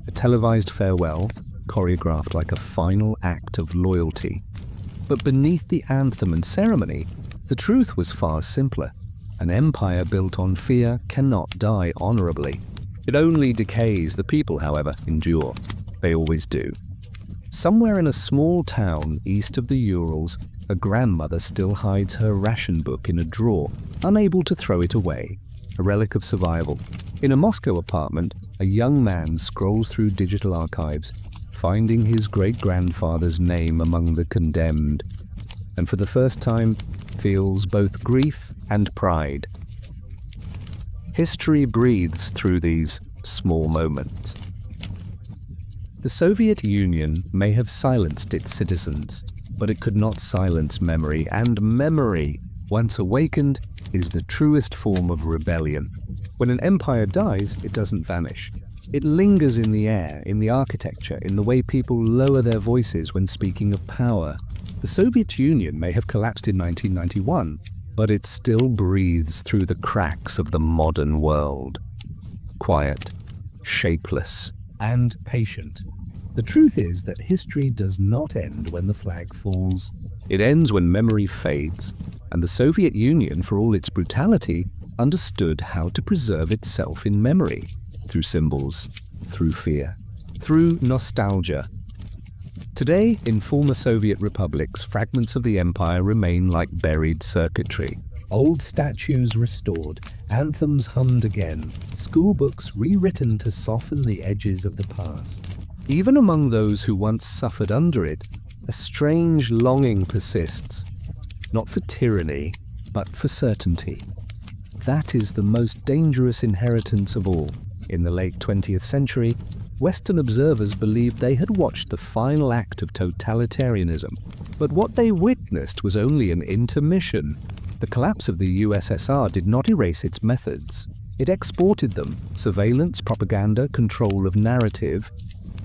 a televised farewell, choreographed like a final act of loyalty. But beneath the anthem and ceremony, the truth was far simpler. An empire built on fear cannot die honorably. It only decays. The people, however, endure. They always do. Somewhere in a small town east of the Urals, a grandmother still hides her ration book in a drawer, unable to throw it away, a relic of survival. In a Moscow apartment, a young man scrolls through digital archives, finding his great-grandfather's name among the condemned, and for the first time feels both grief and pride. History breathes through these small moments. The Soviet Union may have silenced its citizens, but it could not silence memory, and memory, once awakened, is the truest form of rebellion. When an empire dies, it doesn't vanish. It lingers in the air, in the architecture, in the way people lower their voices when speaking of power. The Soviet Union may have collapsed in 1991, but it still breathes through the cracks of the modern world. Quiet, shapeless, and patient. The truth is that history does not end when the flag falls. It ends when memory fades, and the Soviet Union, for all its brutality, understood how to preserve itself in memory, through symbols, through fear, through nostalgia. Today, in former Soviet republics, fragments of the empire remain like buried circuitry. Old statues restored, anthems hummed again, schoolbooks rewritten to soften the edges of the past. Even among those who once suffered under it, a strange longing persists, not for tyranny, but for certainty. That is the most dangerous inheritance of all. In the late 20th century, Western observers believed they had watched the final act of totalitarianism, but what they witnessed was only an intermission. The collapse of the USSR did not erase its methods. It exported them: surveillance, propaganda, control of narrative.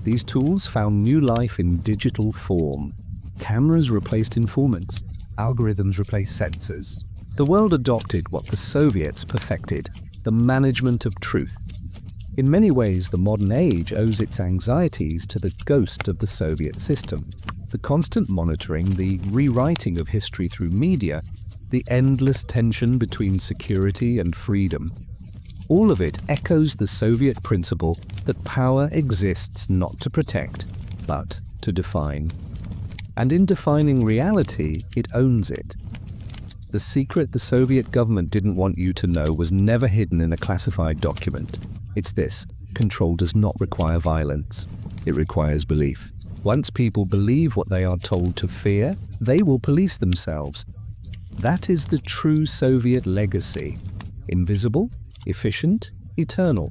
These tools found new life in digital form. Cameras replaced informants. Algorithms replaced censors. The world adopted what the Soviets perfected: the management of truth. In many ways, the modern age owes its anxieties to the ghost of the Soviet system. The constant monitoring, the rewriting of history through media, the endless tension between security and freedom. All of it echoes the Soviet principle that power exists not to protect, but to define. And in defining reality, it owns it. The secret the Soviet government didn't want you to know was never hidden in a classified document. It's this: control does not require violence. It requires belief. Once people believe what they are told to fear, they will police themselves. That is the true Soviet legacy: invisible, efficient, eternal.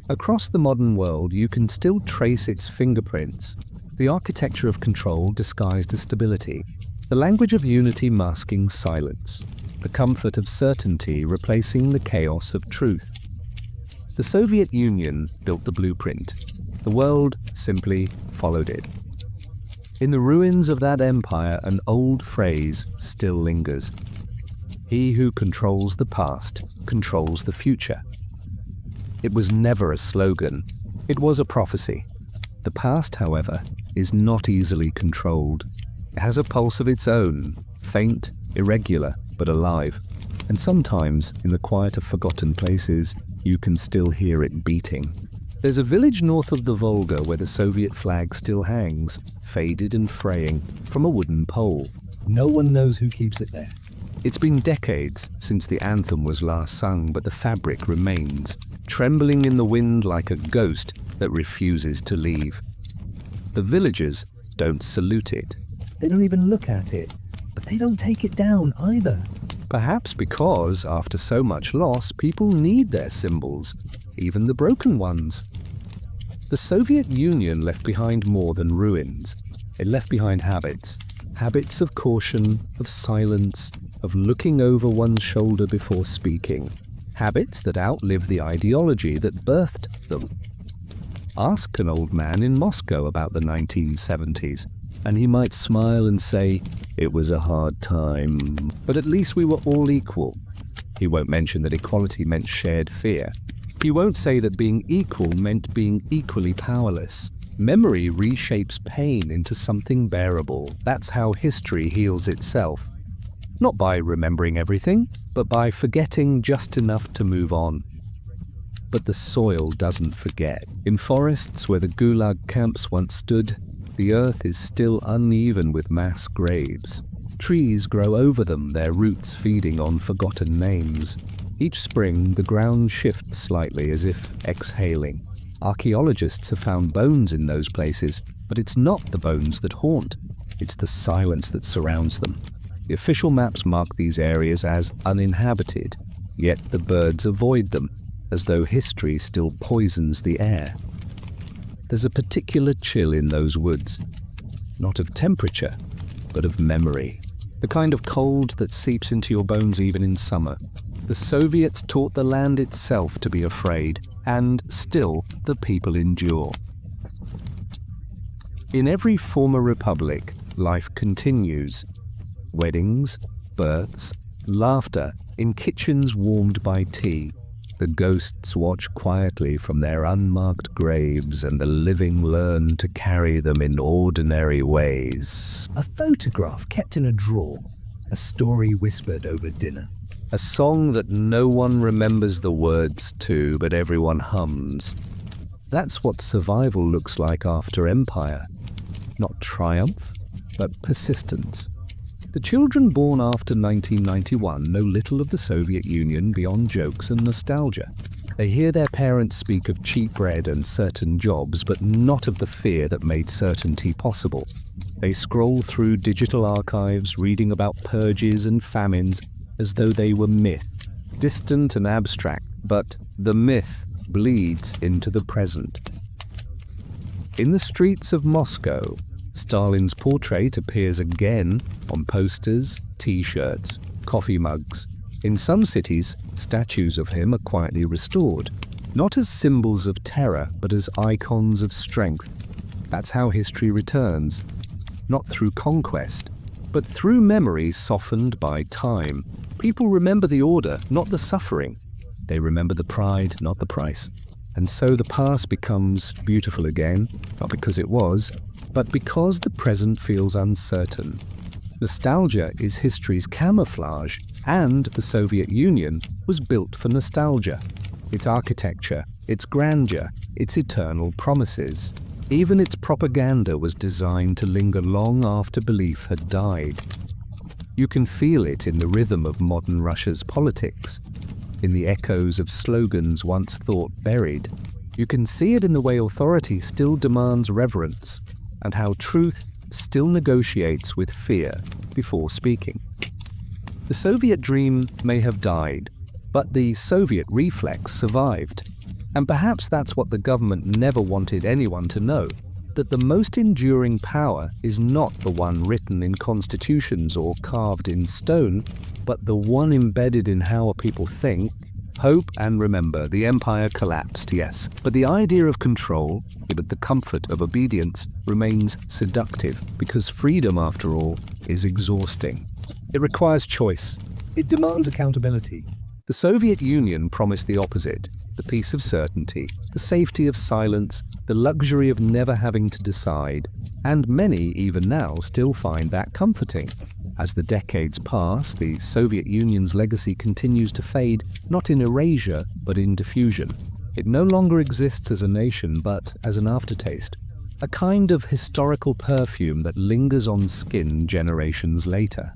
Across the modern world, you can still trace its fingerprints: the architecture of control disguised as stability, the language of unity masking silence, the comfort of certainty replacing the chaos of truth. The Soviet Union built the blueprint. The world simply followed it. In the ruins of that empire, an old phrase still lingers. He who controls the past controls the future. It was never a slogan. It was a prophecy. The past, however, is not easily controlled. It has a pulse of its own, faint, irregular, but alive. And sometimes, in the quieter forgotten places, you can still hear it beating. There's a village north of the Volga where the Soviet flag still hangs, faded and fraying, from a wooden pole. No one knows who keeps it there. It's been decades since the anthem was last sung, but the fabric remains, trembling in the wind like a ghost that refuses to leave. The villagers don't salute it. They don't even look at it, but they don't take it down either. Perhaps because, after so much loss, people need their symbols, even the broken ones. The Soviet Union left behind more than ruins. It left behind habits. Habits of caution, of silence, of looking over one's shoulder before speaking. Habits that outlive the ideology that birthed them. Ask an old man in Moscow about the 1970s, and he might smile and say, "It was a hard time, but at least we were all equal." He won't mention that equality meant shared fear. He won't say that being equal meant being equally powerless. Memory reshapes pain into something bearable. That's how history heals itself. Not by remembering everything, but by forgetting just enough to move on. But the soil doesn't forget. In forests where the Gulag camps once stood, the earth is still uneven with mass graves. Trees grow over them, their roots feeding on forgotten names. Each spring, the ground shifts slightly as if exhaling. Archaeologists have found bones in those places, but it's not the bones that haunt. It's the silence that surrounds them. The official maps mark these areas as uninhabited, yet the birds avoid them, as though history still poisons the air. There's a particular chill in those woods, not of temperature, but of memory. The kind of cold that seeps into your bones even in summer. The Soviets taught the land itself to be afraid, and still the people endure. In every former republic, life continues. Weddings, births, laughter in kitchens warmed by tea. The ghosts watch quietly from their unmarked graves, and the living learn to carry them in ordinary ways. A photograph kept in a drawer, a story whispered over dinner. A song that no one remembers the words to, but everyone hums. That's what survival looks like after empire. Not triumph, but persistence. The children born after 1991 know little of the Soviet Union beyond jokes and nostalgia. They hear their parents speak of cheap bread and certain jobs, but not of the fear that made certainty possible. They scroll through digital archives, reading about purges and famines as though they were myth, distant and abstract, but the myth bleeds into the present. In the streets of Moscow, Stalin's portrait appears again on posters, t-shirts, coffee mugs. In some cities, statues of him are quietly restored, not as symbols of terror, but as icons of strength. That's how history returns, not through conquest, but through memory softened by time. People remember the order, not the suffering. They remember the pride, not the price. And so the past becomes beautiful again, not because it was, but because the present feels uncertain. Nostalgia is history's camouflage, and the Soviet Union was built for nostalgia. Its architecture, its grandeur, its eternal promises. Even its propaganda was designed to linger long after belief had died. You can feel it in the rhythm of modern Russia's politics, in the echoes of slogans once thought buried. You can see it in the way authority still demands reverence, and how truth still negotiates with fear before speaking. The Soviet dream may have died, but the Soviet reflex survived. And perhaps that's what the government never wanted anyone to know, that the most enduring power is not the one written in constitutions or carved in stone, but the one embedded in how people think, Hope and remember, the empire collapsed, yes, but the idea of control, but the comfort of obedience, remains seductive because freedom, after all, is exhausting. It requires choice. It demands accountability. The Soviet Union promised the opposite: the peace of certainty, the safety of silence, the luxury of never having to decide, and many, even now, still find that comforting. As the decades pass, the Soviet Union's legacy continues to fade, not in erasure, but in diffusion. It no longer exists as a nation, but as an aftertaste, a kind of historical perfume that lingers on skin generations later.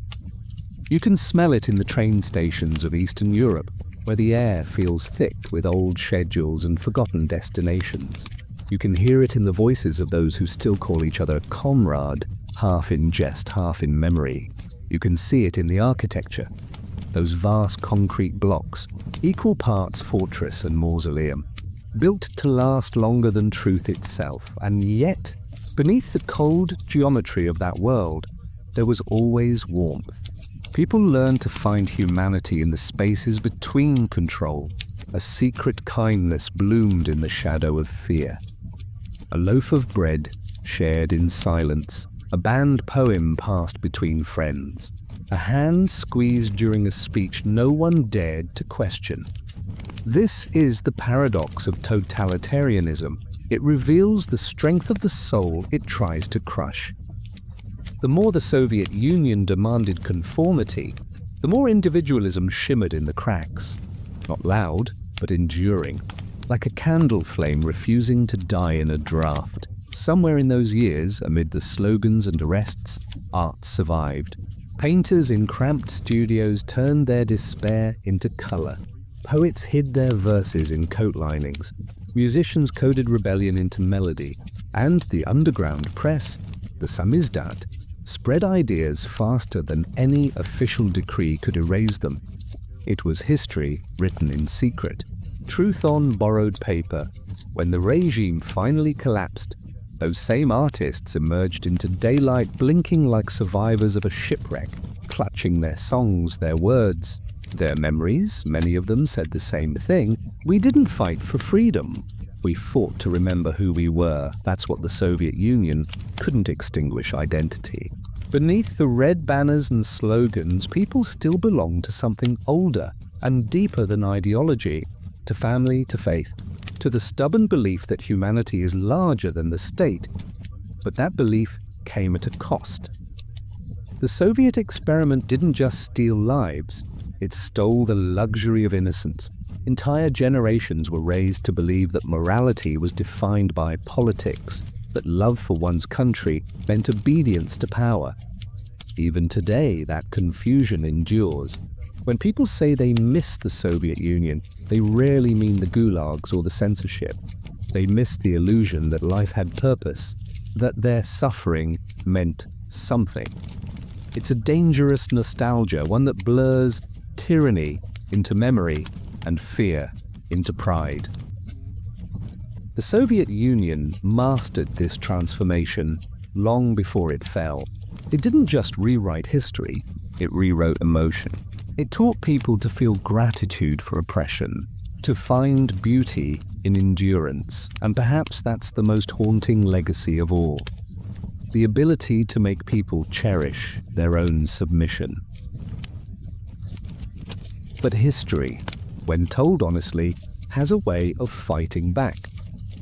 You can smell it in the train stations of Eastern Europe, where the air feels thick with old schedules and forgotten destinations. You can hear it in the voices of those who still call each other comrade, half in jest, half in memory. You can see it in the architecture. Those vast concrete blocks, equal parts fortress and mausoleum, built to last longer than truth itself. And yet, beneath the cold geometry of that world, there was always warmth. People learned to find humanity in the spaces between control. A secret kindness bloomed in the shadow of fear. A loaf of bread shared in silence. A banned poem passed between friends. A hand squeezed during a speech no one dared to question. This is the paradox of totalitarianism. It reveals the strength of the soul it tries to crush. The more the Soviet Union demanded conformity, the more individualism shimmered in the cracks. Not loud, but enduring, like a candle flame refusing to die in a draft. Somewhere in those years, amid the slogans and arrests, art survived. Painters in cramped studios turned their despair into color. Poets hid their verses in coat linings. Musicians coded rebellion into melody. And the underground press, the samizdat, spread ideas faster than any official decree could erase them. It was history written in secret, truth on borrowed paper. When the regime finally collapsed, those same artists emerged into daylight, blinking like survivors of a shipwreck, clutching their songs, their words, their memories. Many of them said the same thing: we didn't fight for freedom. We fought to remember who we were. That's what the Soviet Union couldn't extinguish: identity. Beneath the red banners and slogans, people still belong to something older and deeper than ideology, to family, to faith, to the stubborn belief that humanity is larger than the state. But that belief came at a cost. The Soviet experiment didn't just steal lives, it stole the luxury of innocence. Entire generations were raised to believe that morality was defined by politics, that love for one's country meant obedience to power. Even today, that confusion endures. When people say they miss the Soviet Union, they rarely mean the gulags or the censorship. They miss the illusion that life had purpose, that their suffering meant something. It's a dangerous nostalgia, one that blurs tyranny into memory and fear into pride. The Soviet Union mastered this transformation long before it fell. It didn't just rewrite history, it rewrote emotion. It taught people to feel gratitude for oppression, to find beauty in endurance, and perhaps that's the most haunting legacy of all: the ability to make people cherish their own submission. But history, when told honestly, has a way of fighting back.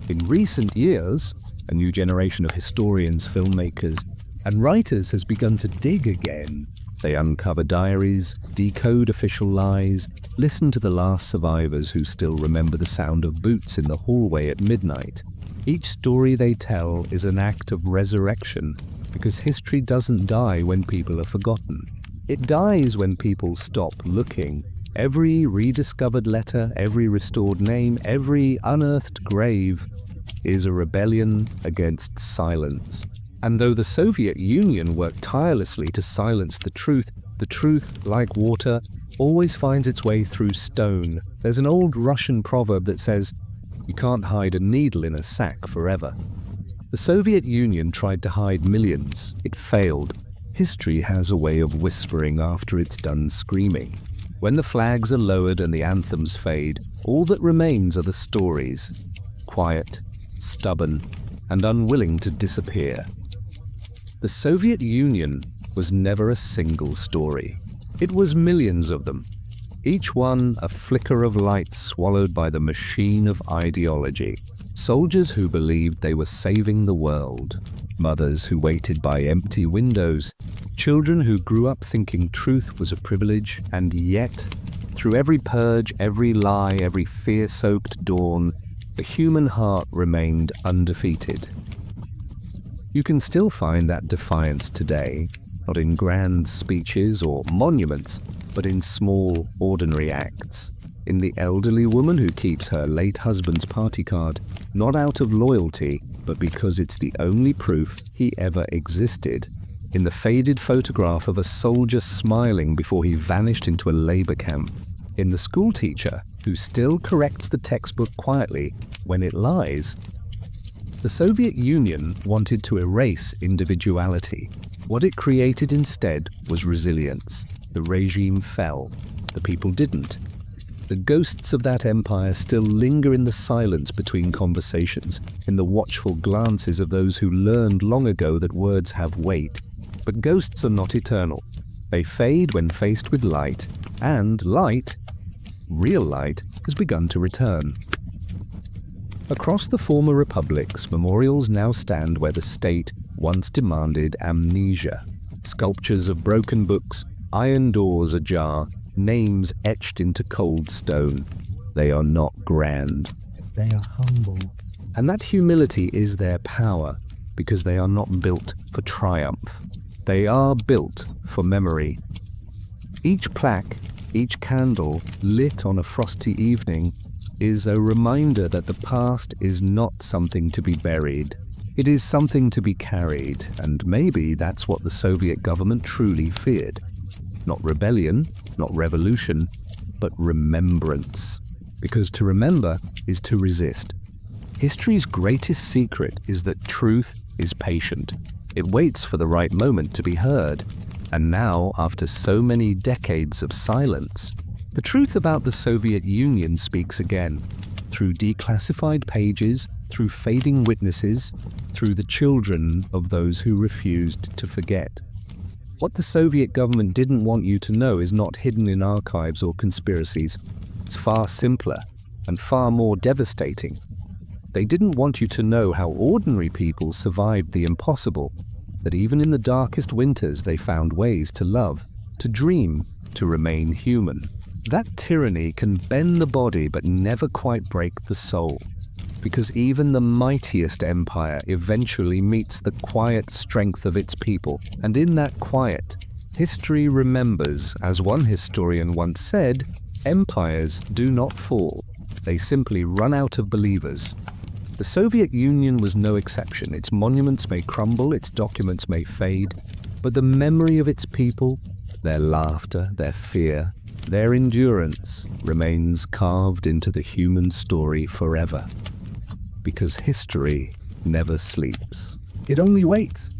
In recent years, a new generation of historians, filmmakers, and writers has begun to dig again. They uncover diaries, decode official lies, listen to the last survivors who still remember the sound of boots in the hallway at midnight. Each story they tell is an act of resurrection, because history doesn't die when people are forgotten. It dies when people stop looking. Every rediscovered letter, every restored name, every unearthed grave is a rebellion against silence. And though the Soviet Union worked tirelessly to silence the truth, like water, always finds its way through stone. There's an old Russian proverb that says, "You can't hide a needle in a sack forever." The Soviet Union tried to hide millions. It failed. History has a way of whispering after it's done screaming. When the flags are lowered and the anthems fade, all that remains are the stories, quiet, stubborn, and unwilling to disappear. The Soviet Union was never a single story. It was millions of them, each one a flicker of light swallowed by the machine of ideology. Soldiers who believed they were saving the world, mothers who waited by empty windows, children who grew up thinking truth was a privilege, and yet, through every purge, every lie, every fear-soaked dawn, the human heart remained undefeated. You can still find that defiance today, not in grand speeches or monuments, but in small, ordinary acts. In the elderly woman who keeps her late husband's party card, not out of loyalty, but because it's the only proof he ever existed. In the faded photograph of a soldier smiling before he vanished into a labor camp. In the schoolteacher who still corrects the textbook quietly when it lies. The Soviet Union wanted to erase individuality. What it created instead was resilience. The regime fell. The people didn't. The ghosts of that empire still linger in the silence between conversations, in the watchful glances of those who learned long ago that words have weight. But ghosts are not eternal. They fade when faced with light, and light, real light, has begun to return. Across the former republics, memorials now stand where the state once demanded amnesia. Sculptures of broken books, iron doors ajar, names etched into cold stone. They are not grand. They are humble. And that humility is their power, because they are not built for triumph. They are built for memory. Each plaque, each candle lit on a frosty evening is a reminder that the past is not something to be buried. It is something to be carried, and maybe that's what the Soviet government truly feared. Not rebellion, not revolution, but remembrance. Because to remember is to resist. History's greatest secret is that truth is patient. It waits for the right moment to be heard. And now, after so many decades of silence, the truth about the Soviet Union speaks again, through declassified pages, through fading witnesses, through the children of those who refused to forget. What the Soviet government didn't want you to know is not hidden in archives or conspiracies. It's far simpler and far more devastating. They didn't want you to know how ordinary people survived the impossible, that even in the darkest winters they found ways to love, to dream, to remain human. That tyranny can bend the body but never quite break the soul, because even the mightiest empire eventually meets the quiet strength of its people, and in that quiet, history remembers, as one historian once said, empires do not fall, they simply run out of believers. The Soviet Union was no exception. Its monuments may crumble, its documents may fade, but the memory of its people, their laughter, their fear, their endurance remains carved into the human story forever. Because history never sleeps. It only waits.